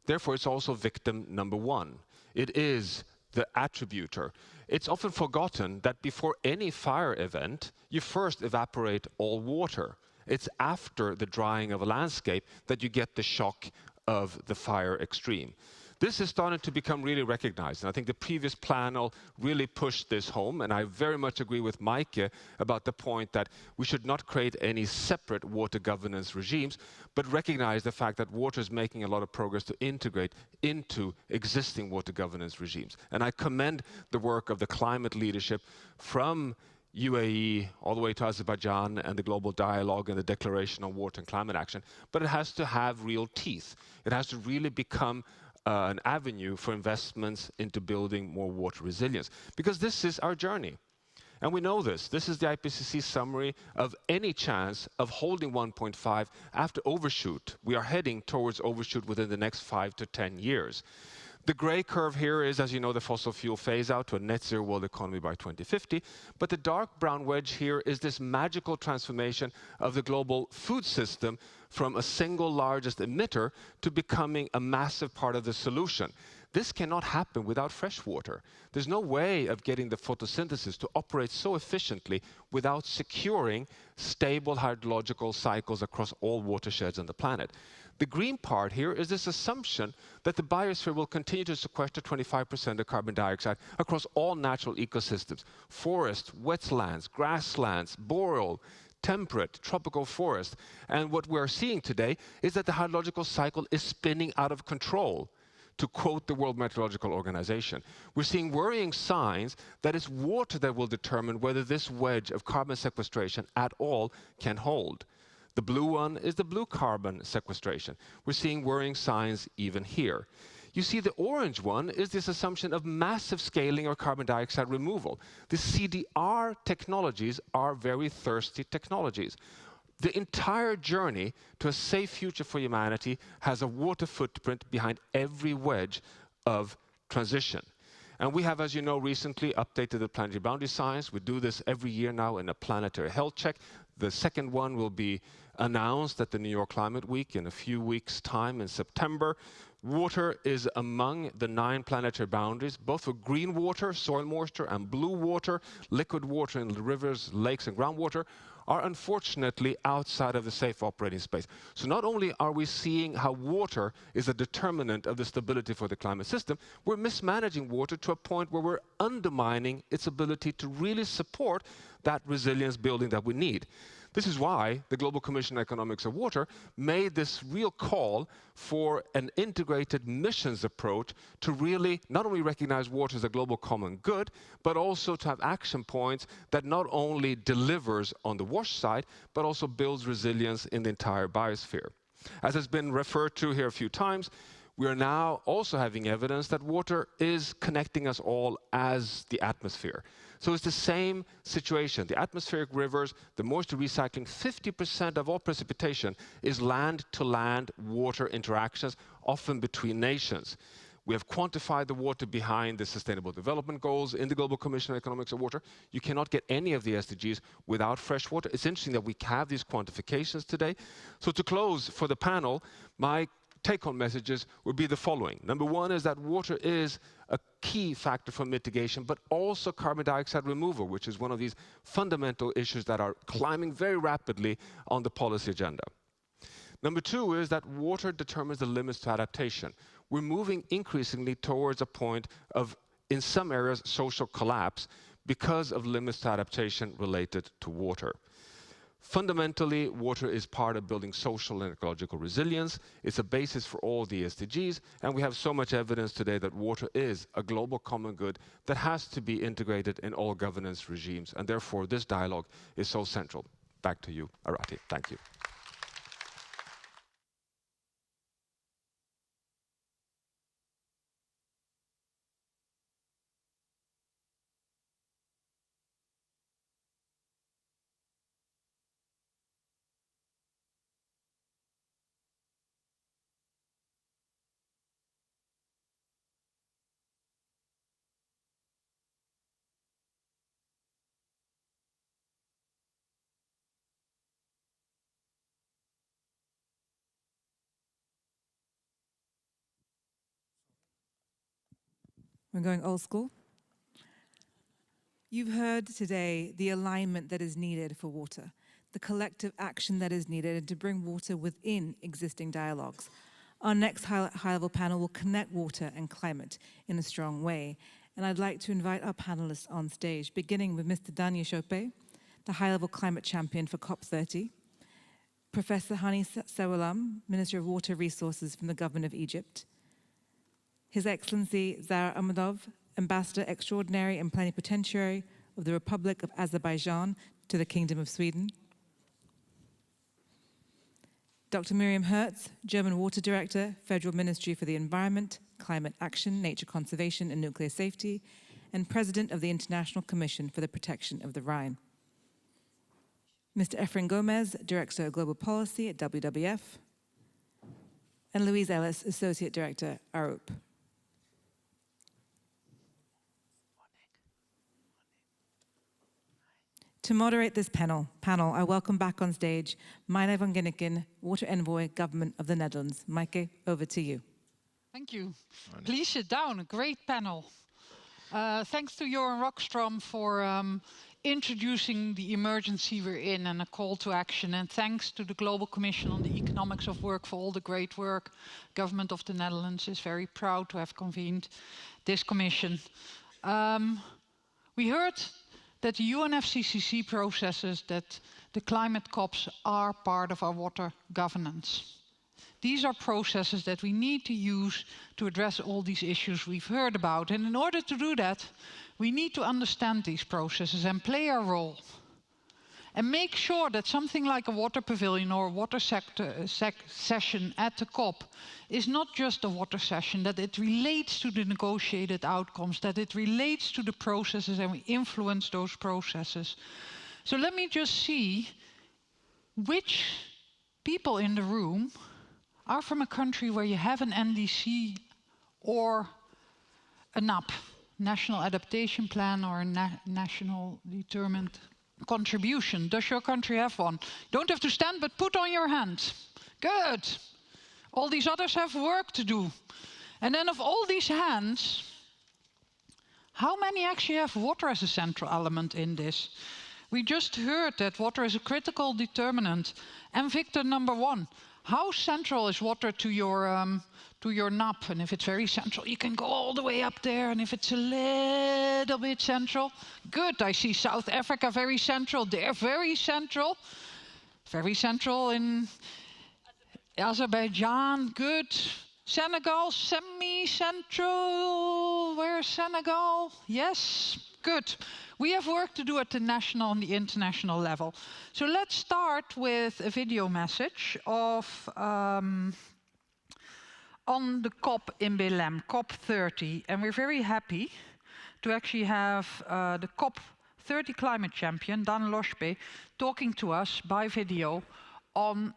Therefore, it's also victim number one. It is the attributor. It's often forgotten that before any fire event, you first evaporate all water. It's after the drying of a landscape that you get the shock of the fire extreme. This is starting to become really recognized, and I think the previous panel really pushed this home, and I very much agree with Maike about the point that we should not create any separate water governance regimes, but recognize the fact that water is making a lot of progress to integrate into existing water governance regimes. And I commend the work of the climate leadership from UAE all the way to Azerbaijan and the global dialogue and the declaration on water and climate action, but it has to have real teeth. It has to really become an avenue for investments into building more water resilience, because this is our journey. And we know this. This is the IPCC summary of any chance of holding 1.5 after overshoot. We are heading towards overshoot within the next 5 to 10 years. The gray curve here is, as you know, the fossil fuel phase out to a net zero world economy by 2050. But the dark brown wedge here is this magical transformation of the global food system from a single largest emitter to becoming a massive part of the solution. This cannot happen without fresh water. There's no way of getting the photosynthesis to operate so efficiently without securing stable hydrological cycles across all watersheds on the planet. The green part here is this assumption that the biosphere will continue to sequester 25% of carbon dioxide across all natural ecosystems: forests, wetlands, grasslands, boreal, temperate, tropical forest. And what we're seeing today is that the hydrological cycle is spinning out of control to quote the World Meteorological Organization. We're seeing worrying signs that it's water that will determine whether this wedge of carbon sequestration at all can hold. The blue one is the blue carbon sequestration. We're seeing worrying signs even here. You see, the orange one is this assumption of massive scaling or carbon dioxide removal. The CDR technologies are very thirsty technologies. The entire journey to a safe future for humanity has a water footprint behind every wedge of transition. And we have, as you know, recently updated the planetary boundary science. We do this every year now in a planetary health check. The second one will be announced at the New York Climate Week in a few weeks' time in September. Water is among the 9 planetary boundaries, both for green water, soil moisture, and blue water. Liquid water in rivers, lakes, and groundwater are unfortunately outside of the safe operating space. So not only are we seeing how water is a determinant of the stability for the climate system, we're mismanaging water to a point where we're undermining its ability to really support that resilience building that we need. This is why the Global Commission on Economics of Water made this real call for an integrated missions approach to really not only recognize water as a global common good, but also to have action points that not only delivers on the wash side, but also builds resilience in the entire biosphere. As has been referred to here a few times, we are now also having evidence that water is connecting us all as the atmosphere. So it's the same situation. The atmospheric rivers, the moisture recycling, 50% of all precipitation is land-to-land water interactions, often between nations. We have quantified the water behind the Sustainable Development Goals in the Global Commission on Economics of Water. You cannot get any of the SDGs without fresh water. It's interesting that we have these quantifications today. So to close for the panel, my take-home messages would be the following. Number one is that water is a key factor for mitigation, but also carbon dioxide removal, which is one of these fundamental issues that are climbing very rapidly on the policy agenda. Number two is that water determines the limits to adaptation. We're moving increasingly towards a point of, in some areas, social collapse because of limits to adaptation related to water. Fundamentally, water is part of building social and ecological resilience. It's a basis for all the SDGs, and we have so much evidence today that water is a global common good that has to be integrated in all governance regimes, and therefore this dialogue is so central. Back to you, Arati. Thank you. We're going old school. You've heard today the alignment that is needed for water, the collective action that is needed to bring water within existing dialogues. Our next high-level panel will connect water and climate in a strong way. And I'd like to invite our panelists on stage, beginning with Mr. Danya Chope, the high-level climate champion for COP30, Professor Hani Sawalam, Minister of Water Resources from the Government of Egypt, His Excellency Zara Ahmadov, Ambassador Extraordinary and Plenipotentiary of the Republic of Azerbaijan to the Kingdom of Sweden, Dr. Miriam Hertz, German Water Director, Federal Ministry for the Environment, Climate Action, Nature Conservation and Nuclear Safety, and President of the International Commission for the Protection of the Rhine. Mr. Efrain Gomez, Director of Global Policy at WWF, and Louise Ellis, Associate Director, ARUP. To moderate this panel, I welcome back on stage Meine van Ginneken, Water Envoy, Government of the Netherlands. Maaike, over to you. Thank you. Please sit down, a great panel. Thanks to Joran Rockstrom for introducing the emergency we're in and a call to action. And thanks to the Global Commission on the Economics of Work for all the great work. Government of the Netherlands is very proud to have convened this commission. We heard that the UNFCCC processes that the climate COPs are part of our water governance. These are processes that we need to use to address all these issues we've heard about. And in order to do that, we need to understand these processes and play a role. And make sure that something like a water pavilion or a water session at the COP is not just a water session, that it relates to the negotiated outcomes, that it relates to the processes and we influence those processes. So let me just see which people in the room are from a country where you have an NDC or a NAP, National Adaptation Plan, or a National Determined Contribution. Does your country have one? Don't have to stand, but put on your hand. Good. All these others have work to do. And then of all these hands, how many actually have water as a central element in this? We just heard that water is a critical determinant. And Victor, number one, how central is water to your NAP? And if it's very central, you can go all the way up there. And if it's a little bit central, good. I see South Africa very central. They're very central. Very central in Azerbaijan, good. Senegal, semi-central. Where's Senegal? Yes, good. We have work to do at the national and the international level. So let's start with a video message of on the COP in Belém, COP30. And we're very happy to actually have the COP30 climate champion, Dan Loshpe, talking to us by video on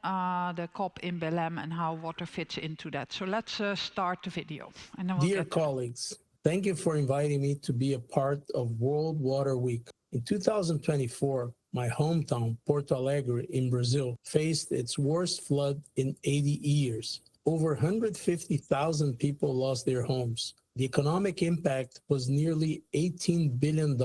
the COP in Belém and how water fits into that. So let's start the video. And then we'll Dear colleagues, thank you for inviting me to be a part of World Water Week. In 2024, my hometown, Porto Alegre in Brazil, faced its worst flood in 80 years. Over 150,000 people lost their homes. The economic impact was nearly $18 billion.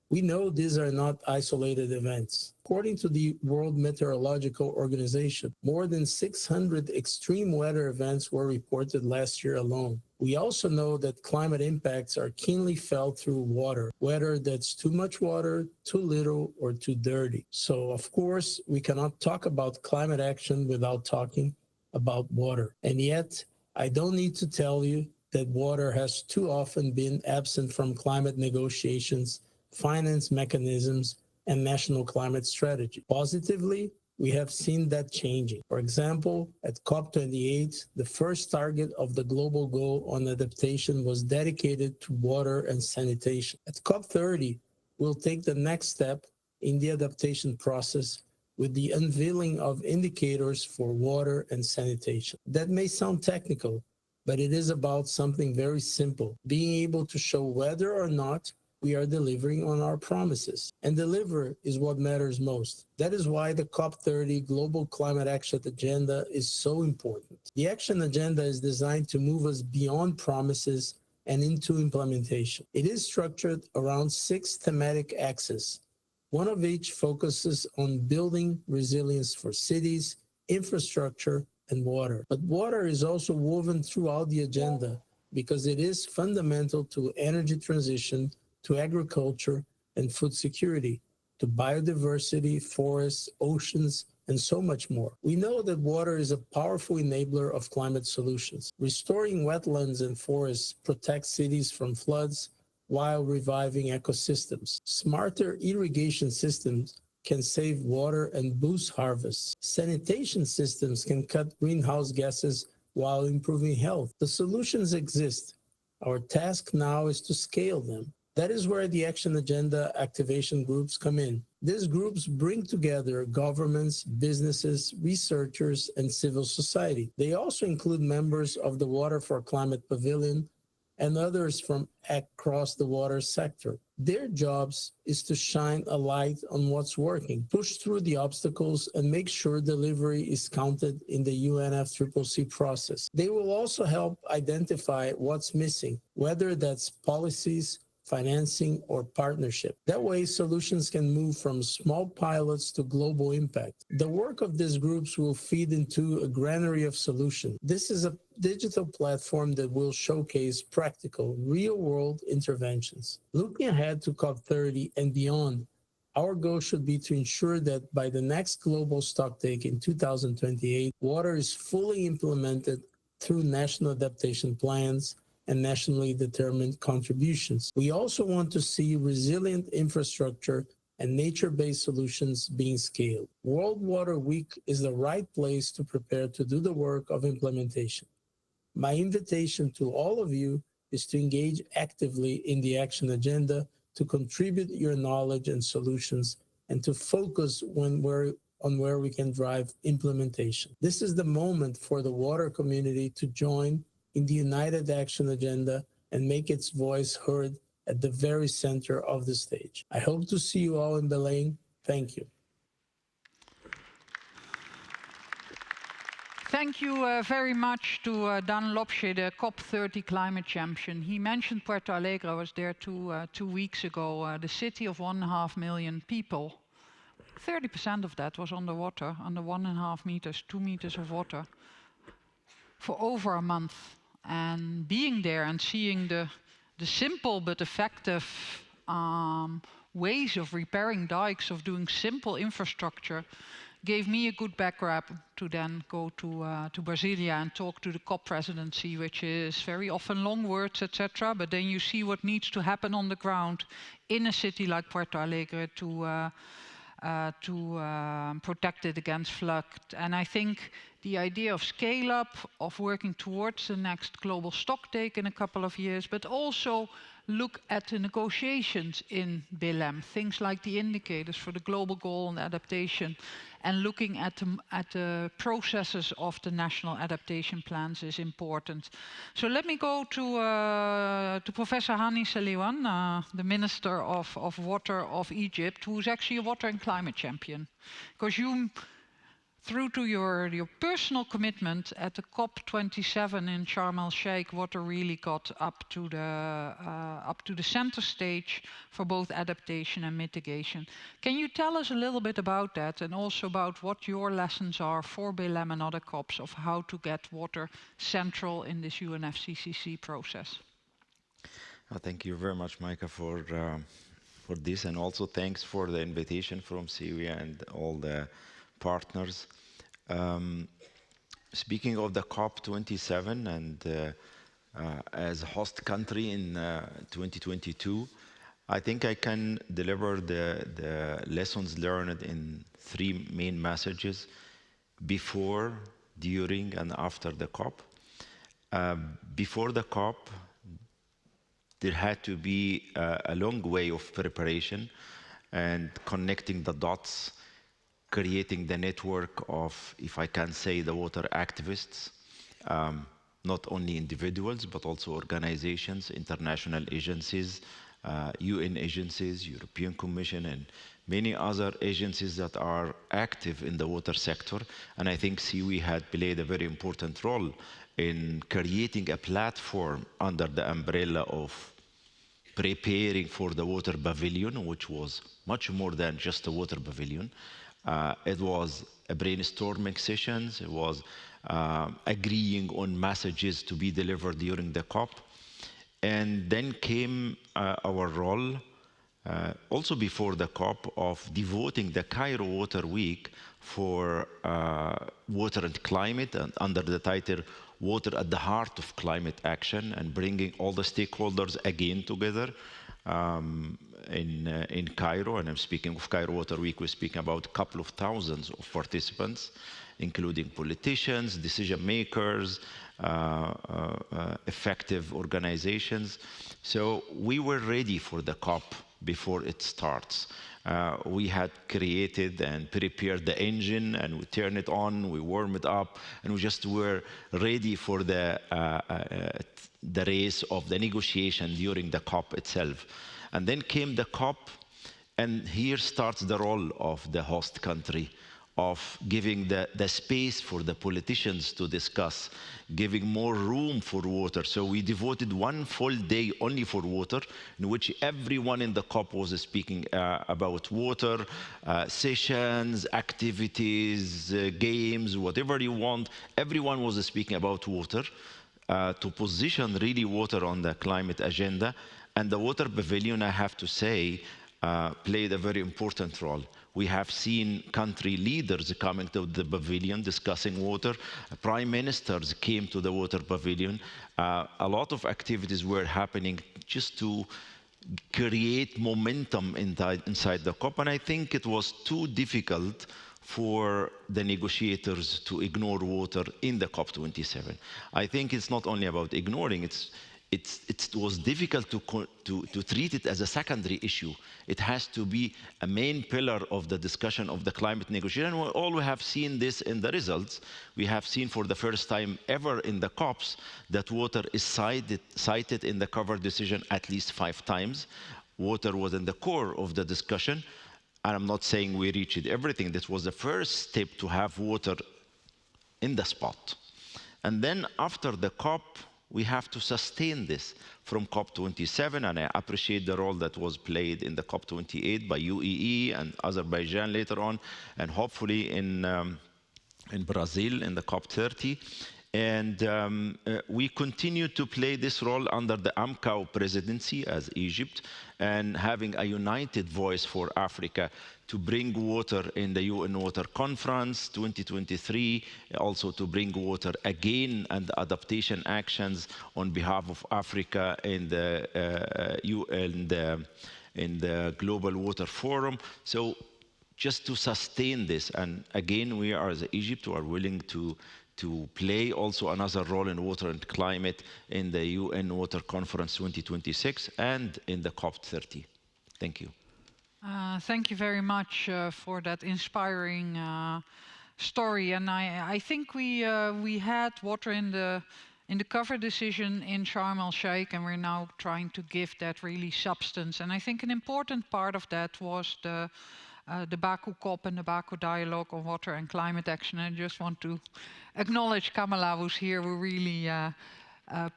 We know these are not isolated events. According to the World Meteorological Organization, more than 600 extreme weather events were reported last year alone. We also know that climate impacts are keenly felt through water, whether that's too much water, too little, or too dirty. So, of course, we cannot talk about climate action without talking about water. And yet, I don't need to tell you that water has too often been absent from climate negotiations, finance mechanisms, and national climate strategy. Positively, we have seen that changing. For example, at COP28, the first target of the global goal on adaptation was dedicated to water and sanitation. At COP30, we'll take the next step in the adaptation process with the unveiling of indicators for water and sanitation. That may sound technical, but it is about something very simple, being able to show whether or not we are delivering on our promises. And deliver is what matters most. That is why the COP30 Global Climate Action Agenda is so important. The action agenda is designed to move us beyond promises and into implementation. It is structured around 6 thematic axes. One of each focuses on building resilience for cities, infrastructure, and water. But water is also woven throughout the agenda because it is fundamental to energy transition, to agriculture and food security, to biodiversity, forests, oceans, and so much more. We know that water is a powerful enabler of climate solutions. Restoring wetlands and forests protects cities from floods while reviving ecosystems. Smarter irrigation systems can save water and boost harvests. Sanitation systems can cut greenhouse gases while improving health. The solutions exist. Our task now is to scale them. That is where the Action Agenda activation groups come in. These groups bring together governments, businesses, researchers, and civil society. They also include members of the Water for Climate Pavilion and others from across the water sector. Their jobs is to shine a light on what's working, push through the obstacles, and make sure delivery is counted in the UNFCCC process. They will also help identify what's missing, whether that's policies, financing, or partnership. That way, solutions can move from small pilots to global impact. The work of these groups will feed into a granary of solutions. This is a digital platform that will showcase practical, real-world interventions. Looking ahead to COP30 and beyond, Our goal should be to ensure that by the next global stocktake in 2028, water is fully implemented through national adaptation plans and nationally determined contributions. We also want to see resilient infrastructure and nature-based solutions being scaled. World Water Week is the right place to prepare to do the work of implementation. My invitation to all of you is to engage actively in the action agenda, to contribute your knowledge and solutions, and to focus on where we can drive implementation. This is the moment for the water community to join in the United Action Agenda and make its voice heard at the very center of the stage. I hope to see you all in Belém. Thank you. Thank you very much to Dan Lopsche, the COP30 climate champion. He mentioned Puerto Alegre. I was there 2 weeks ago. The city of 1.5 million people. 30% of that was underwater, under 1.5 meters, 2 meters of water, for over a month. And being there and seeing the simple but effective ways of repairing dikes, of doing simple infrastructure, gave me a good background to then go to Brasilia and talk to the COP presidency, which is very often long words, etc. But then you see what needs to happen on the ground in a city like Puerto Alegre to protect it against flood. And I think the idea of scale up, of working towards the next global stocktake in a couple of years, but also look at the negotiations in Belém, things like the indicators for the global goal and adaptation, and looking at the processes of the national adaptation plans is important. So let me go to Professor Hani Seliwan, the Minister of Water of Egypt, who is actually a water and climate champion. Because you, through to your personal commitment at the COP27 in Sharm el-Sheikh, water really got up to the center stage for both adaptation and mitigation. Can you tell us a little bit about that, and also about what your lessons are for Belém and other COPs of how to get water central in this UNFCCC process? Thank you very much, Micah, for this, and also thanks for the invitation from CIWI and all the partners. Speaking of the COP27 and as a host country in 2022, I think I can deliver the lessons learned in 3 main messages: before, during, and after the COP. Before the COP, there had to be a long way of preparation and connecting the dots, creating the network of, if I can say, the water activists, not only individuals, but also organizations, international agencies, UN agencies, European Commission, and many other agencies that are active in the water sector. And I think CIWI had played a very important role in creating a platform under the umbrella of preparing for the water pavilion, which was much more than just a water pavilion. It was a brainstorming sessions. It was agreeing on messages to be delivered during the COP. And then came our role, also before the COP, of devoting the Cairo Water Week for water and climate, and under the title Water at the Heart of Climate Action, and bringing all the stakeholders again together in Cairo. And I'm speaking of Cairo Water Week, we're speaking about a couple of thousands of participants, including politicians, decision makers, effective organizations. So we were ready for the COP before it starts. We had created and prepared the engine, and we turned it on, we warmed it up, and we just were ready for the race of the negotiation during the COP itself. And then came the COP, and here starts the role of the host country, of giving the space for the politicians to discuss, giving more room for water. So we devoted 1 full day only for water, in which everyone in the COP was speaking about water, sessions, activities, games, whatever you want. Everyone was speaking about water, to position really water on the climate agenda. And the water pavilion, I have to say, played a very important role. We have seen country leaders coming to the pavilion discussing water. Prime ministers came to the water pavilion. A lot of activities were happening just to create momentum inside the COP, and I think it was too difficult for the negotiators to ignore water in the COP27. I think it's not only about ignoring, it was difficult to treat it as a secondary issue. It has to be a main pillar of the discussion of the climate negotiation. And all we have seen this in the results. We have seen for the first time ever in the COPs that water is cited in the cover decision at least 5 times. Water was in the core of the discussion. And I'm not saying we reached everything. This was the first step to have water in the spot. And then after the COP, we have to sustain this from COP27, and I appreciate the role that was played in the COP28 by UAE and Azerbaijan later on, and hopefully in Brazil in the COP30. And we continue to play this role under the AMCAO presidency as Egypt, and having a united voice for Africa to bring water in the UN Water Conference 2023, also to bring water again and adaptation actions on behalf of Africa in the UN, in the Global Water Forum. So just to sustain this, and again, we are as Egypt are willing to play also another role in water and climate in the UN Water Conference 2026 and in the COP30. Thank you. Thank you very much for that inspiring story. And I think we had water in the cover decision in Sharm el-Sheikh, and we're now trying to give that really substance. And I think an important part of that was the Baku COP and the Baku Dialogue on Water and Climate Action. I just want to acknowledge Kamala, who's here, who really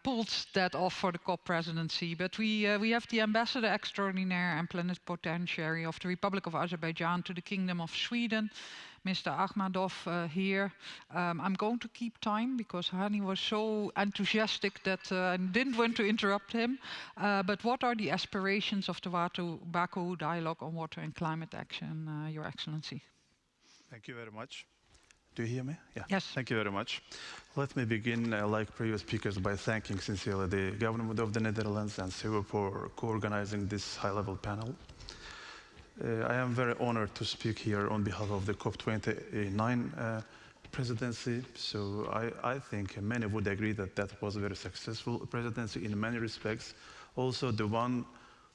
pulled that off for the COP presidency. But we have the Ambassador Extraordinaire and Plenipotentiary of the Republic of Azerbaijan to the Kingdom of Sweden, Mr. Akhmadov, here. I'm going to keep time because Hani was so enthusiastic that I didn't want to interrupt him. But what are the aspirations of the Baku Dialogue on Water and Climate Action, Your Excellency? Thank you very much. Do you hear me? Yeah. Yes. Thank you very much. Let me begin, like previous speakers, by thanking sincerely the government of the Netherlands and CIVO for co-organizing this high-level panel. I am very honored to speak here on behalf of the COP29 presidency. So I think many would agree that that was a very successful presidency in many respects. Also the one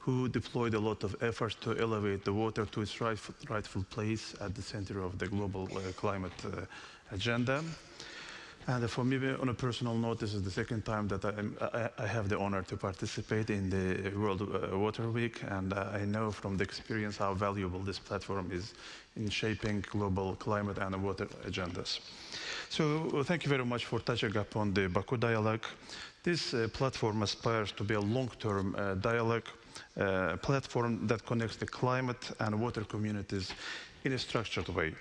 who deployed a lot of efforts to elevate the water to its rightful place at the center of the global climate agenda. And for me, on a personal note, this is the second time that I have the honor to participate in the World Water Week, and I know from the experience how valuable this platform is in shaping global climate and water agendas. So thank you very much for touching upon the Baku Dialogue. This platform aspires to be a long-term dialogue platform that connects the climate and water communities in a structured way.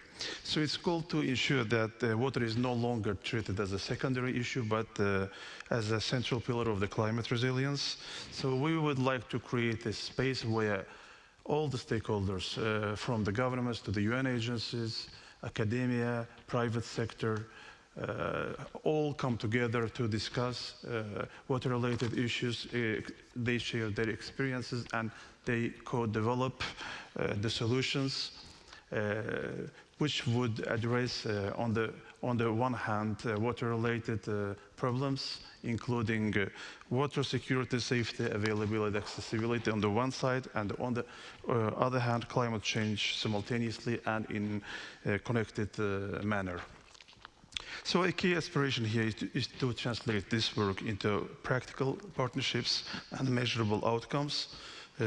So it's goal to ensure that water is no longer treated as a secondary issue, but as a central pillar of the climate resilience. So we would like to create a space where all the stakeholders, from the governments to the UN agencies, academia, private sector, all come together to discuss water-related issues. They share their experiences and they co-develop the solutions which would address, on the one hand, water-related problems, including water security, safety, availability, accessibility on the one side, and on the other hand, climate change simultaneously and in a connected manner. So a key aspiration here is to translate this work into practical partnerships and measurable outcomes,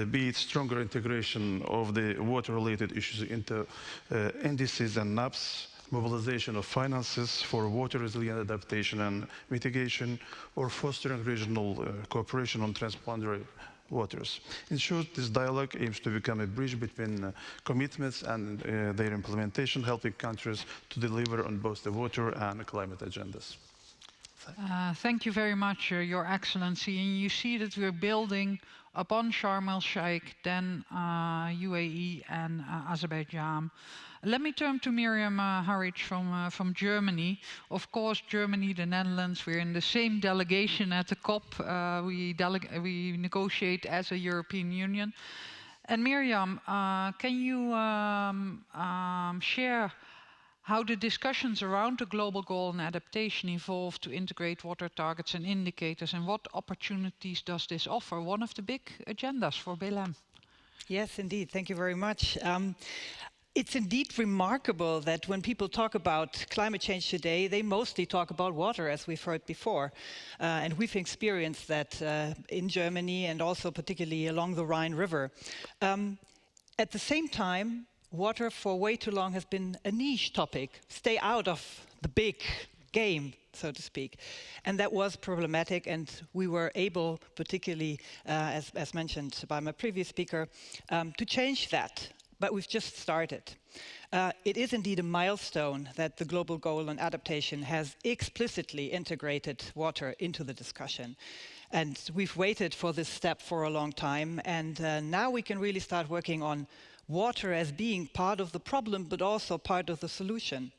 be it stronger integration of the water-related issues into indices and NAPs, mobilization of finances for water-resilient adaptation and mitigation, or fostering regional cooperation on transboundary waters. In short, this dialogue aims to become a bridge between commitments and their implementation, helping countries to deliver on both the water and climate agendas. Thank you very much, Your Excellency. And you see that we're building upon Sharm el-Sheikh, then UAE and Azerbaijan. Let me turn to Miriam Haric from Germany. Of course, Germany, the Netherlands, we're in the same delegation at the COP. We negotiate as a European Union. And Miriam, can you share how the discussions around the global goal and adaptation evolve to integrate water targets and indicators, and what opportunities does this offer? One of the big agendas for BLM. Yes, indeed. Thank you very much. It's indeed remarkable that when people talk about climate change today, they mostly talk about water, as we've heard before. And we've experienced that in Germany and also particularly along the Rhine River. At the same time, water for way too long has been a niche topic. Stay out of the big game, so to speak. And that was problematic, and we were able, particularly as mentioned by my previous speaker, to change that. But we've just started. It is indeed a milestone that the Global Goal on Adaptation has explicitly integrated water into the discussion. And we've waited for this step for a long time, and now we can really start working on water as being part of the problem, but also part of the solution.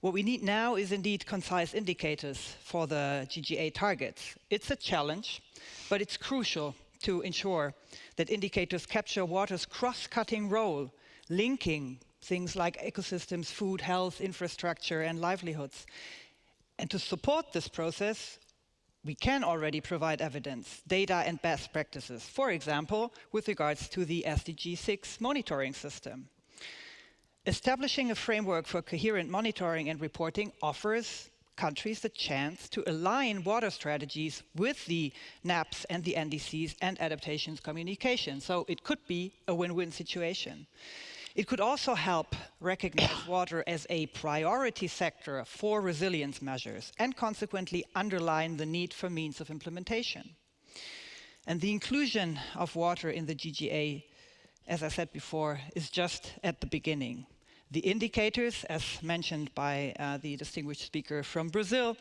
What we need now is indeed concise indicators for the GGA targets. It's a challenge, but it's crucial to ensure that indicators capture water's cross-cutting role, linking things like ecosystems, food, health, infrastructure, and livelihoods. And to support this process, we can already provide evidence, data, and best practices, for example, with regards to the SDG 6 monitoring system. Establishing a framework for coherent monitoring and reporting offers countries the chance to align water strategies with the NAPs and the NDCs and adaptations communication. So it could be a win-win situation. It could also help recognize water as a priority sector for resilience measures and consequently underline the need for means of implementation. And the inclusion of water in the GGA, as I said before, is just at the beginning. The indicators, as mentioned by the distinguished speaker from Brazil,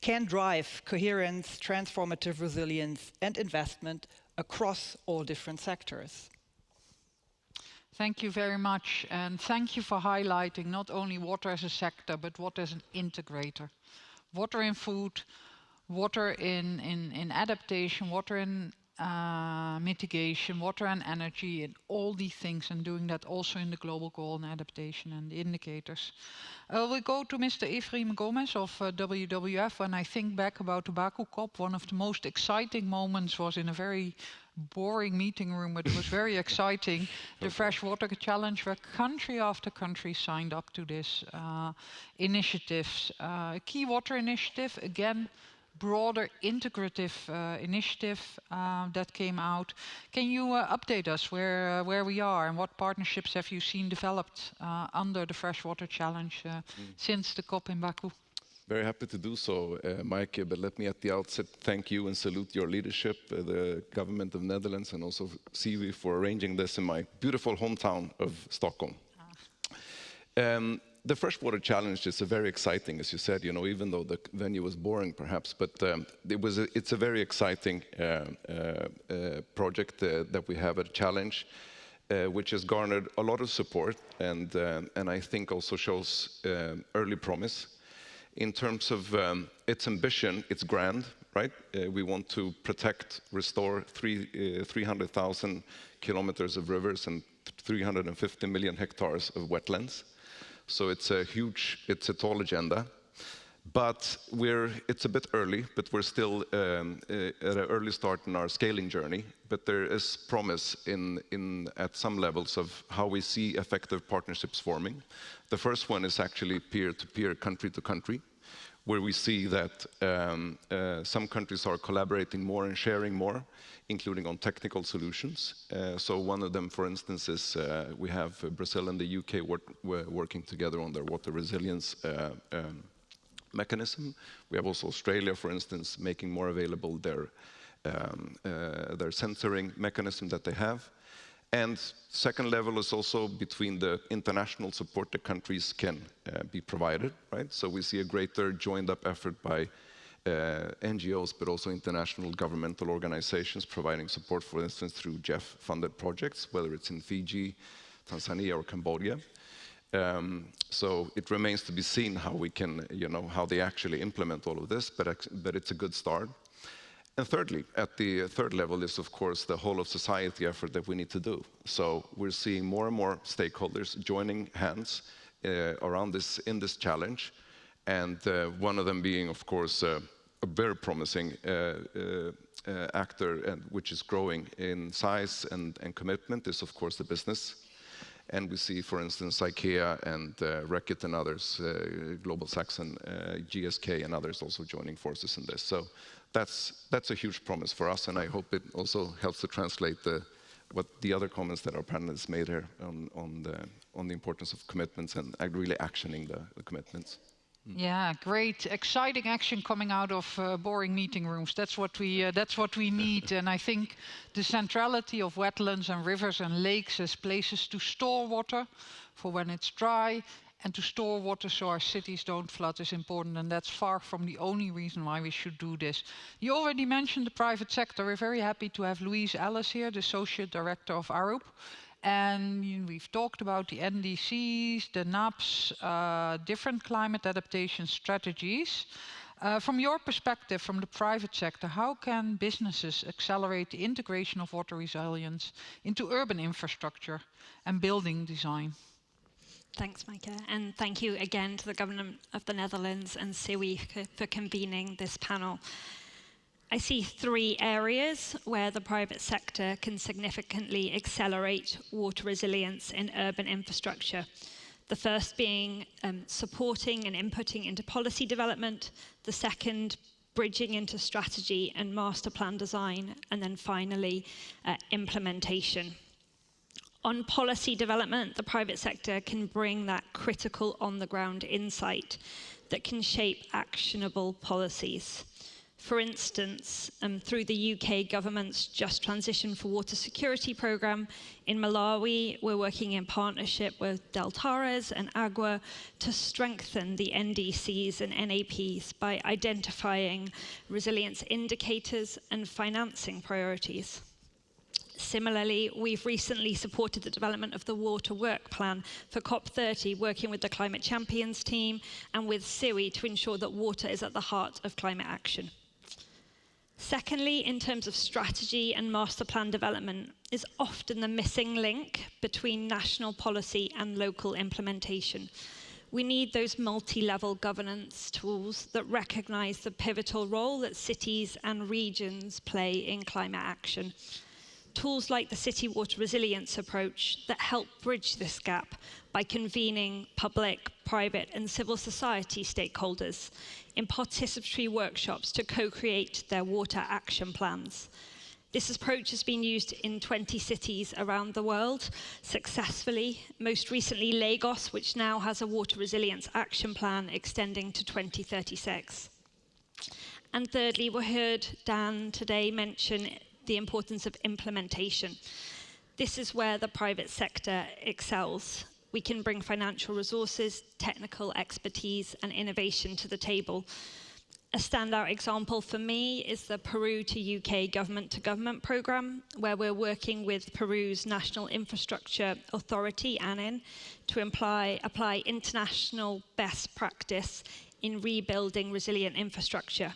can drive coherence, transformative resilience, and investment across all different sectors. Thank you very much, and thank you for highlighting not only water as a sector, but water as an integrator. Water in food, water in adaptation, water in mitigation, water and energy, and all these things, and doing that also in the global goal and adaptation and the indicators. We go to Mr. Efraim Gomez of WWF. When I think back about the Baku COP, one of the most exciting moments was in a very boring meeting room, but it was very exciting, the Freshwater Challenge, where country after country signed up to this initiatives. Key Water Initiative, again, broader integrative initiative that came out. Can you update us where we are and what partnerships have you seen developed under the Freshwater Challenge since the COP in Baku? Very happy to do so, Maaike, but let me at the outset thank you and salute your leadership, the government of Netherlands, and also Sivi for arranging this in my beautiful hometown of Stockholm. The Freshwater Challenge is very exciting, as you said, you know, even though the venue was boring perhaps, but it's a very exciting project that we have at Challenge, which has garnered a lot of support and I think also shows early promise. In terms of its ambition, it's grand, right? We want to protect, restore 300,000 kilometers of rivers and 350 million hectares of wetlands. So it's a tall agenda. But it's a bit early, but we're still at an early start in our scaling journey. But there is promise at some levels of how we see effective partnerships forming. The first one is actually peer-to-peer, country-to-country, where we see that some countries are collaborating more and sharing more, including on technical solutions. So one of them, for instance, is we have Brazil and the UK working together on their water resilience mechanism. We have also Australia, for instance, making more available their censoring mechanism that they have. And second level is also between the international support that countries can be provided, right? So we see a greater joined up effort by NGOs, but also international governmental organizations providing support, for instance, through GEF-funded projects, whether it's in Fiji, Tanzania, or Cambodia. So it remains to be seen how we can, how they actually implement all of this, but it's a good start. And thirdly, at the third level is, of course, the whole of society effort that we need to do. So we're seeing more and more stakeholders joining hands around in this challenge, and one of them being, of course, a very promising actor, which is growing in size and commitment, is, of course, the business. And we see, for instance, IKEA and Reckitt and others, Global Saxon, GSK and others also joining forces in this. So that's a huge promise for us, and I hope it also helps to translate what the other comments that our panelists made here on the importance of commitments and really actioning the commitments. Yeah, great, exciting action coming out of boring meeting rooms. That's what we need. And I think the centrality of wetlands and rivers and lakes as places to store water for when it's dry, and to store water so our cities don't flood is important. And that's far from the only reason why we should do this. You already mentioned the private sector. We're very happy to have Louise Ellis here, the Associate Director of ARUP. And we've talked about the NDCs, the NAPs, different climate adaptation strategies. From your perspective, from the private sector, how can businesses accelerate the integration of water resilience into urban infrastructure and building design? Thanks, Maaike, and thank you again to the Government of the Netherlands and CIWI for convening this panel. I see three areas where the private sector can significantly accelerate water resilience in urban infrastructure. The first being supporting and inputting into policy development, the second bridging into strategy and master plan design, and then finally implementation. On policy development, the private sector can bring that critical on-the-ground insight that can shape actionable policies. For instance, through the UK government's Just Transition for Water Security programme, in Malawi, we're working in partnership with Deltares and Agua to strengthen the NDCs and NAPs by identifying resilience indicators and financing priorities. Similarly, we've recently supported the development of the Water Work Plan for COP30, working with the Climate Champions team and with CIWI to ensure that water is at the heart of climate action. Secondly, in terms of strategy and master plan development, is often the missing link between national policy and local implementation. We need those multi-level governance tools that recognise the pivotal role that cities and regions play in climate action. Tools like the City Water Resilience approach that help bridge this gap by convening public, private and civil society stakeholders in participatory workshops to co-create their water action plans. This approach has been used in 20 cities around the world successfully, most recently Lagos, which now has a water resilience action plan extending to 2036. And thirdly, we heard Dan today mention the importance of implementation. This is where the private sector excels. We can bring financial resources, technical expertise, and innovation to the table. A standout example for me is the Peru to UK government-to-government programme, where we're working with Peru's National Infrastructure Authority, ANIN, to apply international best practice in rebuilding resilient infrastructure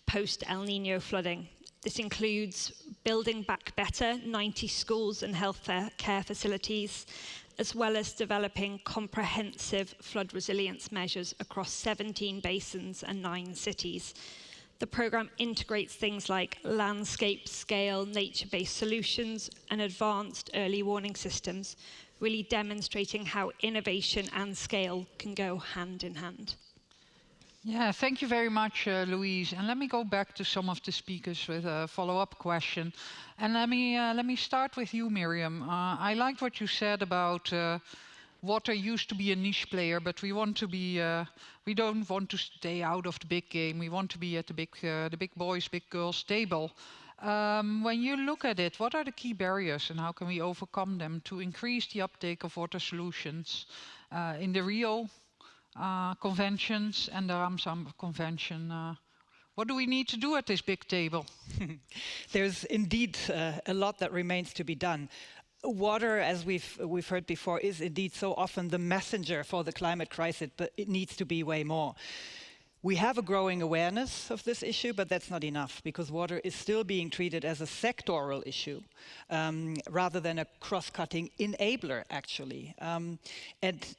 post-El Niño flooding. This includes building back better 90 schools and health care facilities, as well as developing comprehensive flood resilience measures across 17 basins and 9 cities. The programme integrates things like landscape-scale nature-based solutions and advanced early warning systems, really demonstrating how innovation and scale can go hand in hand. Yeah, thank you very much, Louise. And let me go back to some of the speakers with a follow-up question. And let me start with you, Miriam. I liked what you said about water used to be a niche player, but we want to be. We don't want to stay out of the big game. We want to be at the big boys, big girls table. When you look at it, what are the key barriers, and how can we overcome them to increase the uptake of water solutions in the Rio conventions and the Ramsar Convention? What do we need to do at this big table? There's indeed a lot that remains to be done. Water, as we've heard before, is indeed so often the messenger for the climate crisis, but it needs to be way more. We have a growing awareness of this issue, but that's not enough, because water is still being treated as a sectoral issue rather than a cross-cutting enabler, actually. And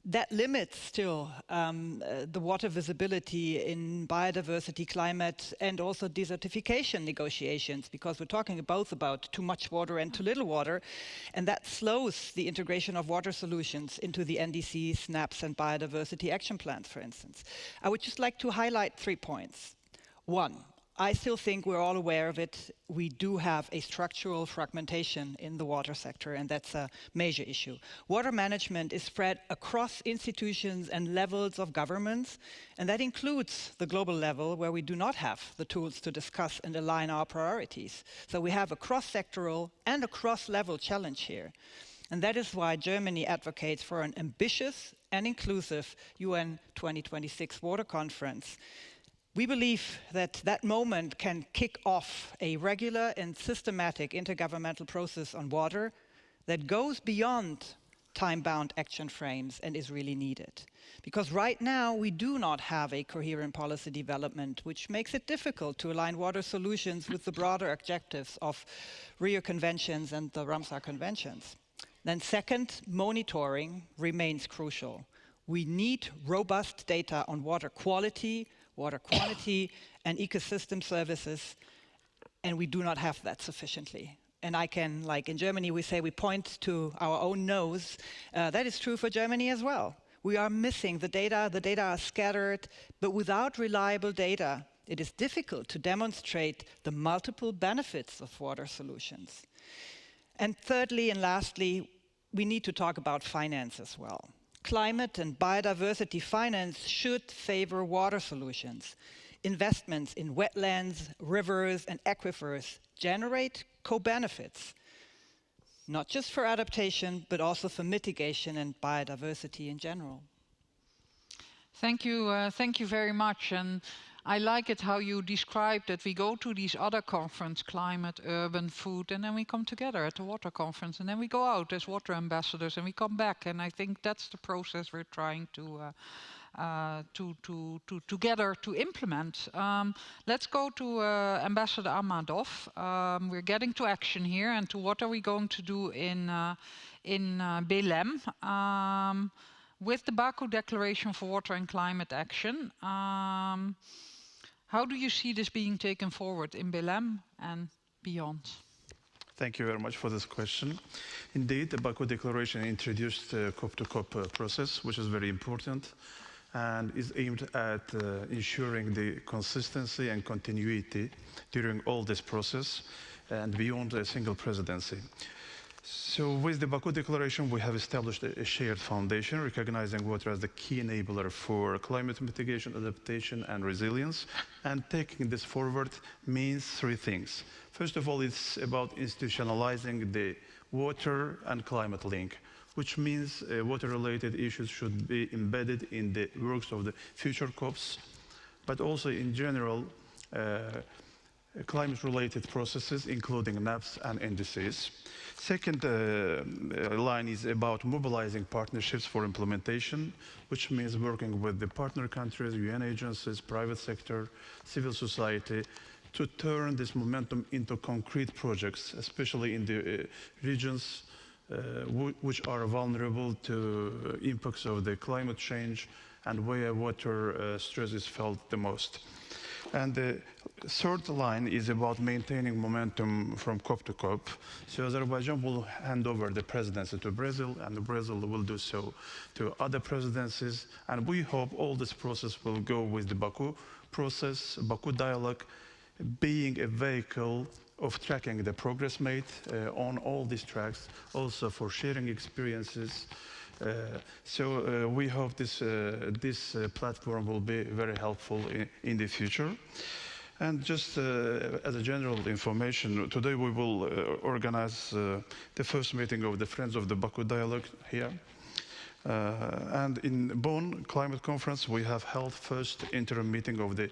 that limits still the water visibility in biodiversity, climate, and also desertification negotiations, because we're talking both about too much water and too little water, and that slows the integration of water solutions into the NDCs, SNAPs, and biodiversity action plans, for instance. I would just like to highlight 3 points. One, I still think we're all aware of it. We do have a structural fragmentation in the water sector, and that's a major issue. Water management is spread across institutions and levels of governments, and that includes the global level, where we do not have the tools to discuss and align our priorities. So we have a cross-sectoral and a cross-level challenge here. And that is why Germany advocates for an ambitious and inclusive UN 2026 water conference. We believe that that moment can kick off a regular and systematic intergovernmental process on water that goes beyond time-bound action frames and is really needed. Because right now we do not have a coherent policy development, which makes it difficult to align water solutions with the broader objectives of Rio Conventions and the Ramsar Conventions. Then second, monitoring remains crucial. We need robust data on water quality, water quantity, and ecosystem services, and we do not have that sufficiently. And I can, like in Germany, we say we point to our own nose. That is true for Germany as well. We are missing the data are scattered, but without reliable data, it is difficult to demonstrate the multiple benefits of water solutions. And thirdly and lastly, we need to talk about finance as well. Climate and biodiversity finance should favor water solutions. Investments in wetlands, rivers, and aquifers generate co-benefits, not just for adaptation, but also for mitigation and biodiversity in general. Thank you very much. And I like it how you described that we go to these other conferences, climate, urban, food, and then we come together at the water conference, and then we go out as water ambassadors, and we come back. And I think that's the process we're trying to together to implement. Let's go to Ambassador Ahmadov. We're getting to action here, and to what are we going to do in Belém? With the Baku Declaration for Water and Climate Action, how do you see this being taken forward in Belém and beyond? Thank you very much for this question. Indeed, the Baku Declaration introduced the COP2COP process, which is very important and is aimed at ensuring the consistency and continuity during all this process and beyond a single presidency. So with the Baku Declaration, we have established a shared foundation, recognizing water as the key enabler for climate mitigation, adaptation, and resilience. And taking this forward means 3 things. First of all, it's about institutionalizing the water and climate link, which means water-related issues should be embedded in the works of the future COPs, but also in general, climate-related processes, including NAPs and NDCs. Second line is about mobilizing partnerships for implementation, which means working with the partner countries, UN agencies, private sector, civil society, to turn this momentum into concrete projects, especially in the regions which are vulnerable to impacts of the climate change and where water stress is felt the most. And the third line is about maintaining momentum from COP to COP. So Azerbaijan will hand over the presidency to Brazil, and Brazil will do so to other presidencies. And we hope all this process will go with the Baku process, Baku dialogue, being a vehicle of tracking the progress made on all these tracks, also for sharing experiences. So we hope this platform will be very helpful in the future. And just as a general information, today we will organize the first meeting of the Friends of the Baku Dialogue here. And in Bonn Climate Conference, we have held first interim meeting of the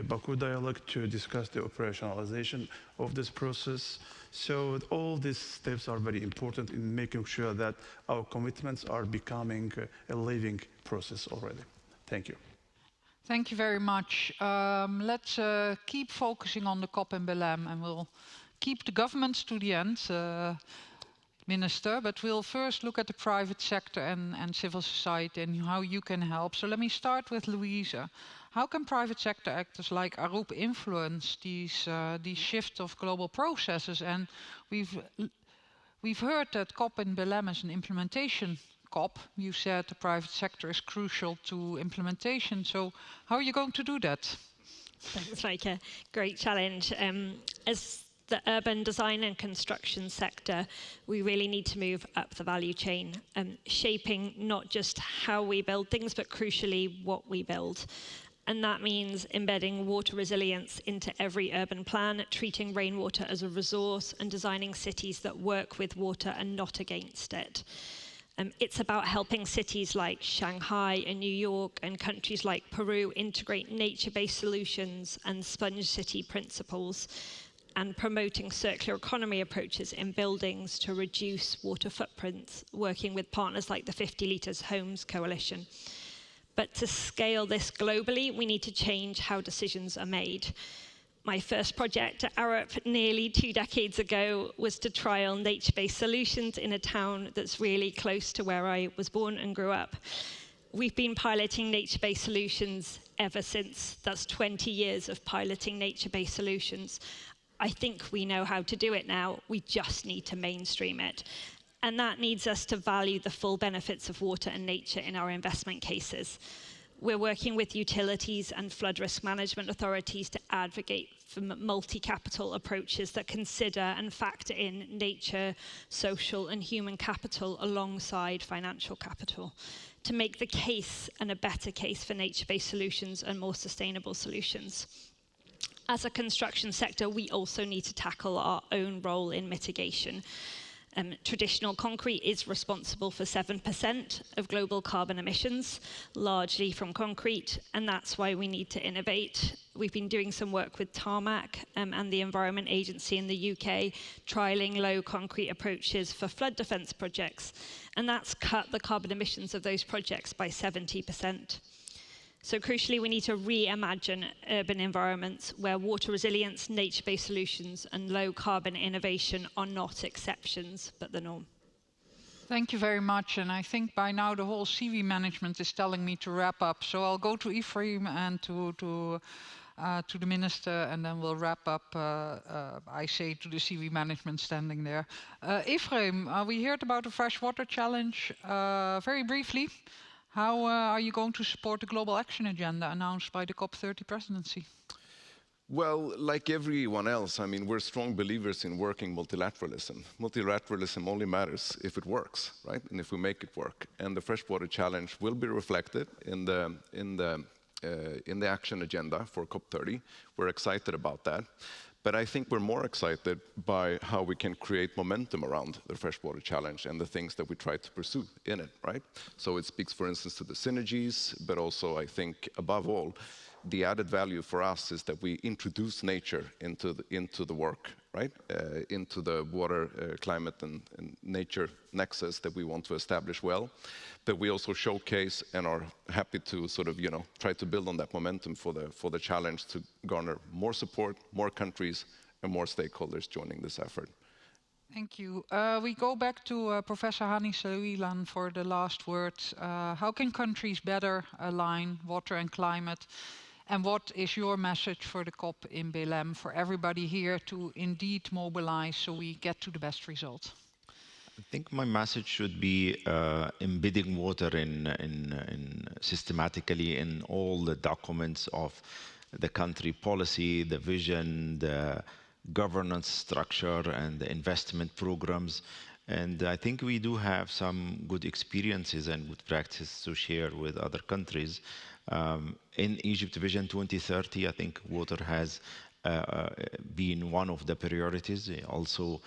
Baku dialogue to discuss the operationalization of this process. So all these steps are very important in making sure that our commitments are becoming a living process already. Thank you. Thank you very much. Let's keep focusing on the COP in Belém, and we'll keep the governments to the end, Minister, but we'll first look at the private sector and civil society and how you can help. So let me start with Louisa. How can private sector actors like Arup influence these shift of global processes? And we've heard that COP in Belém is an implementation COP. You said the private sector is crucial to implementation. So how are you going to do that? That's like a great challenge. As the urban design and construction sector, we really need to move up the value chain, shaping not just how we build things, but crucially what we build. And that means embedding water resilience into every urban plan, treating rainwater as a resource, and designing cities that work with water and not against it. It's about helping cities like Shanghai and New York and countries like Peru integrate nature-based solutions and sponge city principles, and promoting circular economy approaches in buildings to reduce water footprints, working with partners like the 50 Litres Homes Coalition. But to scale this globally, we need to change how decisions are made. My first project at Arup nearly 2 decades ago was to trial nature-based solutions in a town that's really close to where I was born and grew up. We've been piloting nature-based solutions ever since. That's 20 years of piloting nature-based solutions. I think we know how to do it now. We just need to mainstream it. And that needs us to value the full benefits of water and nature in our investment cases. We're working with utilities and flood risk management authorities to advocate for multi-capital approaches that consider and factor in nature, social and human capital alongside financial capital, to make the case and a better case for nature-based solutions and more sustainable solutions. As a construction sector, we also need to tackle our own role in mitigation. Traditional concrete is responsible for 7% of global carbon emissions, largely from concrete, and that's why we need to innovate. We've been doing some work with Tarmac and the Environment Agency in the UK, trialling low concrete approaches for flood defence projects, and that's cut the carbon emissions of those projects by 70%. So crucially, we need to reimagine urban environments where water resilience, nature-based solutions and low carbon innovation are not exceptions, but the norm. Thank you very much. And I think by now the whole CV management is telling me to wrap up. So I'll go to Ephraim and to the minister, and then we'll wrap up, I say, to the CV management standing there. Ephraim, we heard about the freshwater challenge very briefly. How are you going to support the global action agenda announced by the COP30 presidency? Well, like everyone else, I mean, we're strong believers in working multilateralism. Multilateralism only matters if it works, right? And if we make it work. And the freshwater challenge will be reflected in the action agenda for COP30. We're excited about that. But I think we're more excited by how we can create momentum around the freshwater challenge and the things that we try to pursue in it, right? So it speaks, for instance, to the synergies, but also I think above all, the added value for us is that we introduce nature into the work, right? Into the water, climate and nature nexus that we want to establish well. But we also showcase and are happy to sort of, try to build on that momentum for the challenge to garner more support, more countries and more stakeholders joining this effort. Thank you. We go back to Professor Hani Sawilan for the last words. How can countries better align water and climate? And what is your message for the COP in Belém, for everybody here to indeed mobilize so we get to the best result? I think my message should be embedding water in systematically in all the documents of the country policy, the vision, the governance structure, and the investment programs. And I think we do have some good experiences and good practices to share with other countries. In Egypt Vision 2030, I think water has being one of the priorities. Also,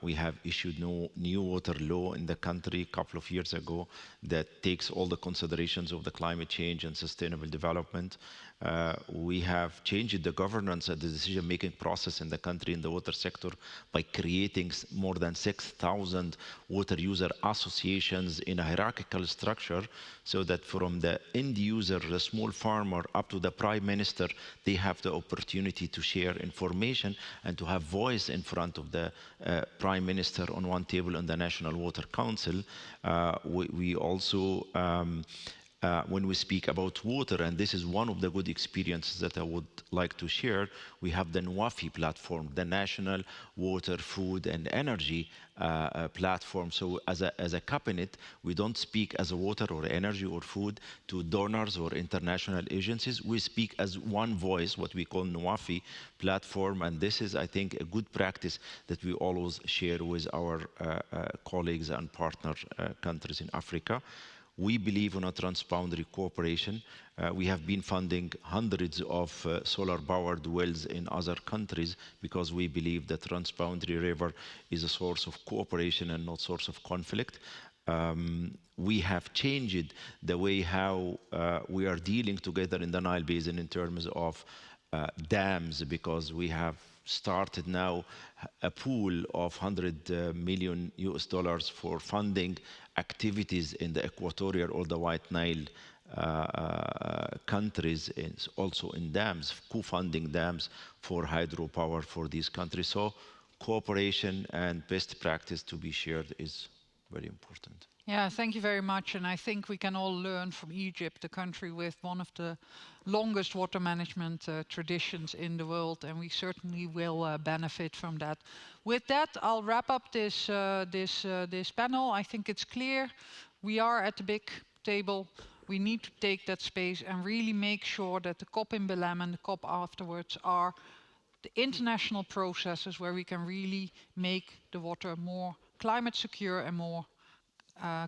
we have issued new water law in the country a couple of years ago that takes all the considerations of the climate change and sustainable development. We have changed the governance and the decision-making process in the country in the water sector by creating more than 6,000 water user associations in a hierarchical structure, so that from the end user, the small farmer, up to the prime minister, they have the opportunity to share information and to have voice in front of the prime minister on one table in the National Water Council. We also when we speak about water, and this is one of the good experiences that I would like to share, we have the NWAFI platform, the National Water, Food and Energy platform. So as a cabinet, we don't speak as a water or energy or food to donors or international agencies. We speak as one voice, what we call NWAFI platform. And this is, I think, a good practice that we always share with our colleagues and partner countries in Africa. We believe in a transboundary cooperation. We have been funding hundreds of solar-powered wells in other countries because we believe that transboundary river is a source of cooperation and not source of conflict. We have changed the way how we are dealing together in the Nile Basin in terms of dams, because we have started now a pool of $100 million for funding activities in the equatorial or the White Nile countries, also in dams, co-funding dams for hydropower for these countries. So cooperation and best practice to be shared is very important. Yeah, thank you very much. And I think we can all learn from Egypt, the country with one of the longest water management traditions in the world, and we certainly will benefit from that. With that, I'll wrap up this panel. I think it's clear we are at the big table. We need to take that space and really make sure that the COP in Belém and the COP afterwards are the international processes where we can really make the water more climate secure and more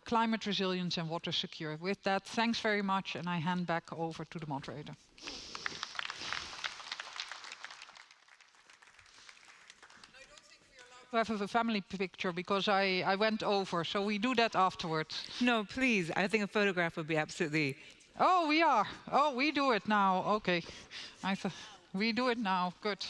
climate resilience and water secure. With that, thanks very much, and I hand back over to the moderator. I have a family picture because I went over, so we do that afterwards. No, please. I think a photograph would be absolutely... Oh, we are. Oh, we do it now. Okay. We do it now. Good.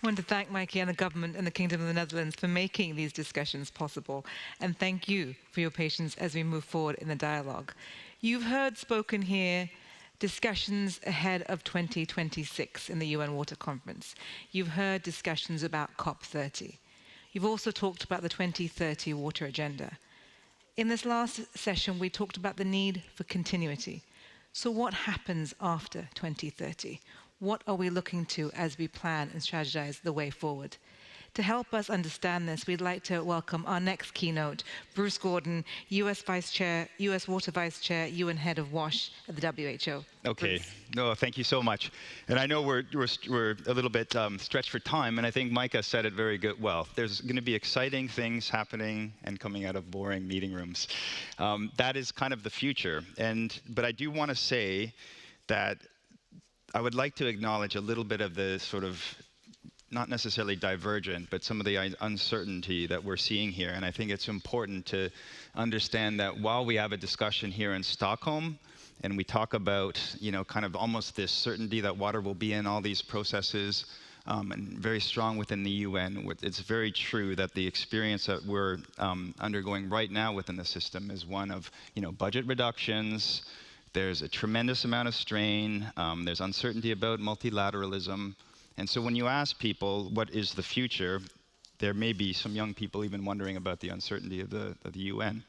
I want to thank Mikey and the government and the Kingdom of the Netherlands for making these discussions possible. And thank you for your patience as we move forward in the dialogue. You've heard spoken here discussions ahead of 2026 in the UN Water Conference. You've heard discussions about COP30. You've also talked about the 2030 water agenda. In this last session, we talked about the need for continuity. So what happens after 2030? What are we looking to as we plan and strategize the way forward? To help us understand this, we'd like to welcome our next keynote, Bruce Gordon, US Water Vice Chair, UN Head of WASH at the WHO. Okay, Bruce. no, thank you so much. And I know we're a little bit stretched for time, and I think Micah said it very good. Well, there's going to be exciting things happening and coming out of boring meeting rooms. That is kind of the future. But I do want to say that I would like to acknowledge a little bit of the sort of, not necessarily divergent, but some of the uncertainty that we're seeing here. And I think it's important to understand that while we have a discussion here in Stockholm, and we talk about, kind of almost this certainty that water will be in all these processes, and very strong within the UN, it's very true that the experience that we're undergoing right now within the system is one of, budget reductions. There's a tremendous amount of strain. There's uncertainty about multilateralism. And so when you ask people, what is the future, there may be some young people even wondering about the uncertainty of the UN.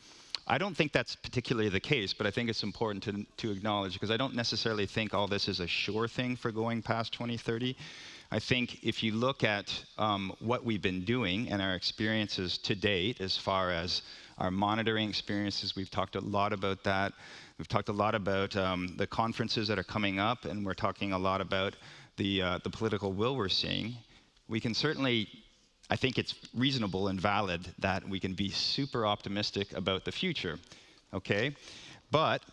I don't think that's particularly the case, but I think it's important to acknowledge, because I don't necessarily think all this is a sure thing for going past 2030. I think if you look at what we've been doing and our experiences to date, as far as our monitoring experiences, we've talked a lot about that. We've talked a lot about the conferences that are coming up, and we're talking a lot about the political will we're seeing. We can certainly, I think it's reasonable and valid that we can be super optimistic about the future, okay? But,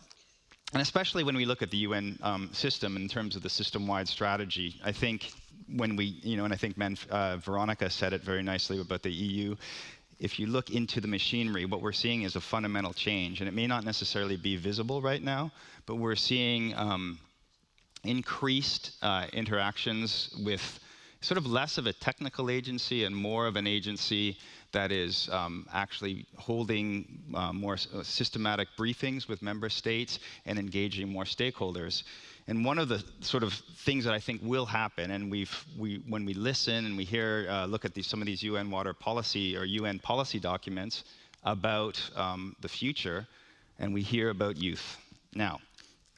and especially when we look at the UN system in terms of the system-wide strategy, I think when we, and I think Veronica said it very nicely about the EU, if you look into the machinery, what we're seeing is a fundamental change. And it may not necessarily be visible right now, but we're seeing increased interactions with sort of less of a technical agency and more of an agency that is actually holding more systematic briefings with member states and engaging more stakeholders. And one of the sort of things that I think will happen, and when we listen and we hear, look at some of these UN water policy or UN policy documents about the future, and we hear about youth. Now,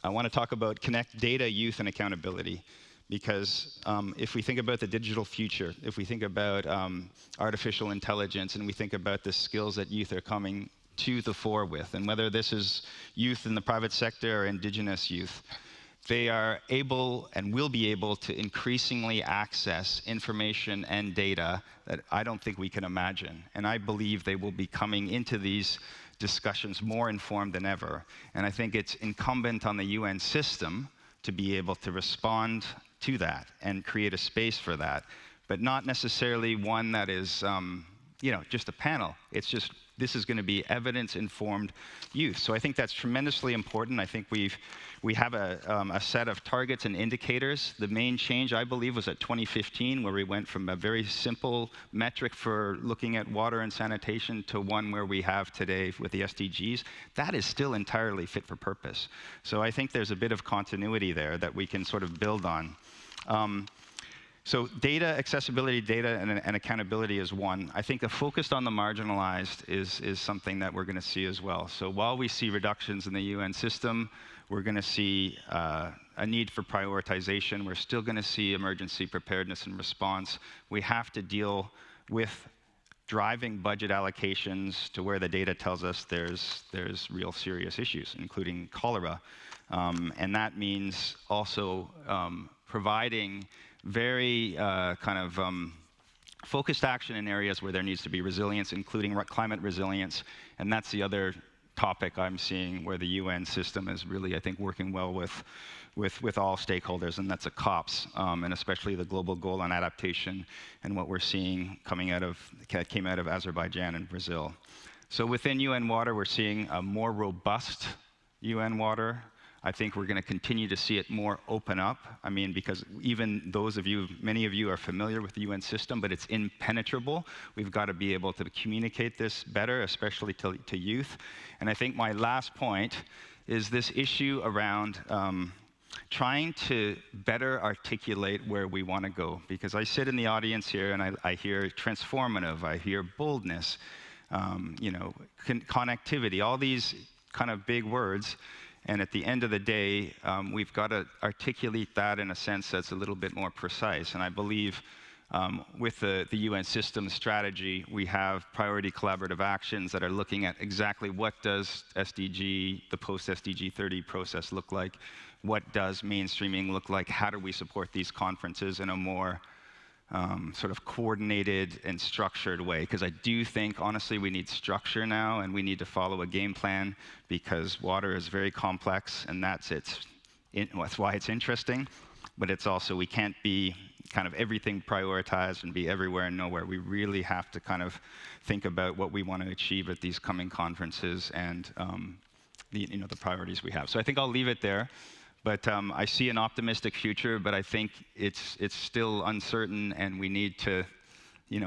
I want to talk about connect data, youth, and accountability. Because if we think about the digital future, if we think about artificial intelligence, and we think about the skills that youth are coming to the fore with, and whether this is youth in the private sector or indigenous youth, they are able and will be able to increasingly access information and data that I don't think we can imagine. And I believe they will be coming into these discussions more informed than ever. And I think it's incumbent on the UN system to be able to respond to that and create a space for that, but not necessarily one that is, just a panel. It's just, this is going to be evidence-informed youth. So I think that's tremendously important. I think we have a set of targets and indicators. The main change, I believe, was at 2015, where we went from a very simple metric for looking at water and sanitation to one where we have today with the SDGs. That is still entirely fit for purpose. So I think there's a bit of continuity there that we can sort of build on. So data, accessibility, data, and accountability is one. I think a focus on the marginalized is something that we're going to see as well. So while we see reductions in the UN system, we're going to see a need for prioritization. We're still going to see emergency preparedness and response. We have to deal with driving budget allocations to where the data tells us there's real serious issues, including cholera. And that means also providing very focused action in areas where there needs to be resilience, including climate resilience. And that's the other topic I'm seeing where the UN system is really, I think, working well with all stakeholders, and that's a COPs, and especially the global goal on adaptation and what we're seeing came out of Azerbaijan and Brazil. So within UN water, we're seeing a more robust UN water. I think we're going to continue to see it more open up. I mean, because even those of you, many of you are familiar with the UN system, but it's impenetrable. We've got to be able to communicate this better, especially to youth. And I think my last point is this issue around trying to better articulate where we want to go. Because I sit in the audience here and I hear transformative, I hear boldness, connectivity, all these kind of big words. And at the end of the day, we've got to articulate that in a sense that's a little bit more precise. And I believe with the UN system strategy, we have priority collaborative actions that are looking at exactly what does SDG, the post-SDG 30 process look like? What does mainstreaming look like? How do we support these conferences in a more sort of coordinated and structured way? Because I do think, honestly, we need structure now, and we need to follow a game plan, because water is very complex, and that's why it's interesting. But it's also, we can't be kind of everything prioritized and be everywhere and nowhere. We really have to kind of think about what we want to achieve at these coming conferences and the priorities we have. So I think I'll leave it there. But I see an optimistic future, but I think it's still uncertain, and we need to,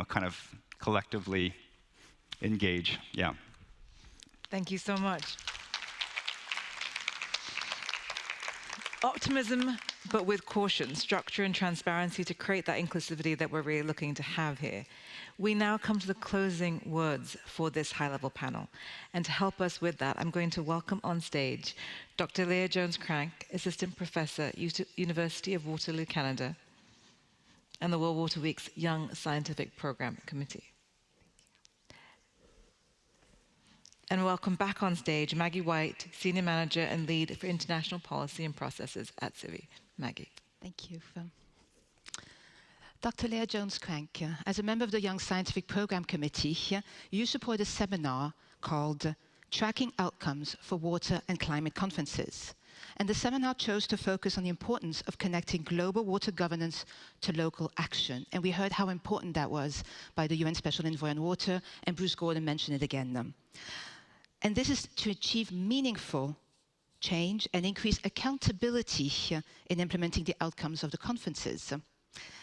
kind of collectively engage. Yeah. Thank you so much. Optimism, but with caution, structure and transparency to create that inclusivity that we're really looking to have here. We now come to the closing words for this high-level panel. And to help us with that, I'm going to welcome on stage Dr. Leah Jones-Crank, Assistant Professor, University of Waterloo, Canada. and the World Water Week's Young Scientific Program Committee. And welcome back on stage Maggie White, Senior Manager and Lead for International Policy and Processes at CIVI. Maggie. Thank you. Dr. Leah Jones-Crank, as a member of the Young Scientific Program Committee, you support a seminar called Tracking Outcomes for Water and Climate Conferences. And the seminar chose to focus on the importance of connecting global water governance to local action. And we heard how important that was by the UN Special Envoy on Water, and Bruce Gordon mentioned it again. And this is to achieve meaningful change and increase accountability in implementing the outcomes of the conferences.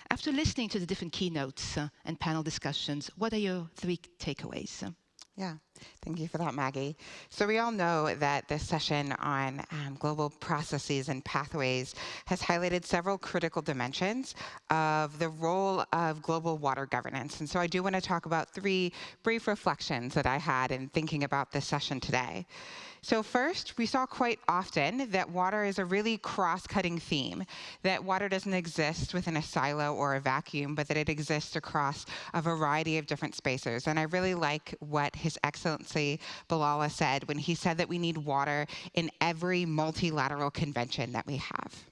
After listening to the different keynotes and panel discussions, what are your 3 takeaways? Yeah, thank you for that, Maggie. So we all know that this session on global processes and pathways has highlighted several critical dimensions of the role of global water governance. And so I do want to talk about 3 brief reflections that I had in thinking about this session today. So first, we saw quite often that water is a really cross-cutting theme, that water doesn't exist within a silo or a vacuum, but that it exists across a variety of different spaces. And I really like what His Excellency Bilala said when he said that we need water in every multilateral convention that we have.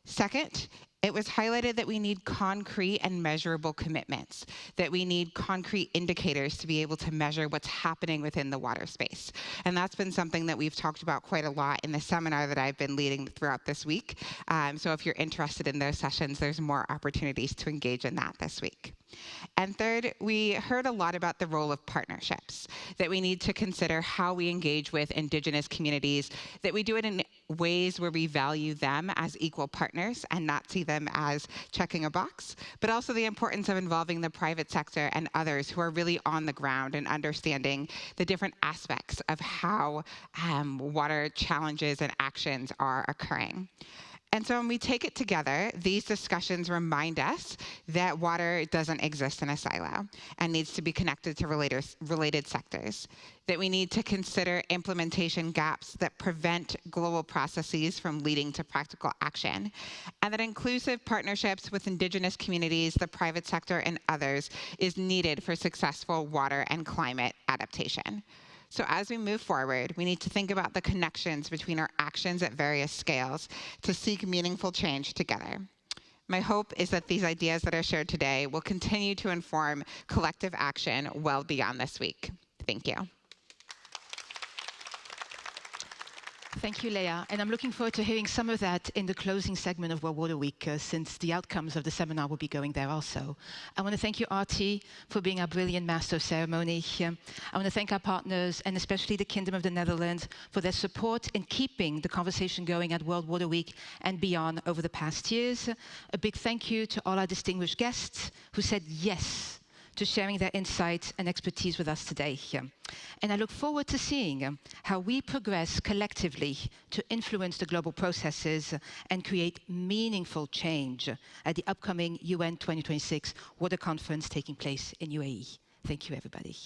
Second, it was highlighted that we need concrete and measurable commitments, that we need concrete indicators to be able to measure what's happening within the water space. And that's been something that we've talked about quite a lot in the seminar that I've been leading throughout this week. So if you're interested in those sessions, there's more opportunities to engage in that this week. And third, we heard a lot about the role of partnerships, that we need to consider how we engage with Indigenous communities, that we do it in ways where we value them as equal partners and not see them as checking a box, but also the importance of involving the private sector and others who are really on the ground and understanding the different aspects of how water challenges and actions are occurring. And so when we take it together, these discussions remind us that water doesn't exist in a silo and needs to be connected to related sectors, that we need to consider implementation gaps that prevent global processes from leading to practical action, and that inclusive partnerships with Indigenous communities, the private sector, and others is needed for successful water and climate adaptation. So as we move forward, we need to think about the connections between our actions at various scales to seek meaningful change together. My hope is that these ideas that are shared today will continue to inform collective action well beyond this week. Thank you. Thank you, Leah. And I'm looking forward to hearing some of that in the closing segment of World Water Week, since the outcomes of the seminar will be going there also. I want to thank you, Artie, for being our brilliant master of ceremony. I want to thank our partners, and especially the Kingdom of the Netherlands, for their support in keeping the conversation going at World Water Week and beyond over the past years. A big thank you to all our distinguished guests who said yes to sharing their insights and expertise with us today. And I look forward to seeing how we progress collectively to influence the global processes and create meaningful change at the upcoming UN 2026 Water Conference taking place in UAE. Thank you, everybody.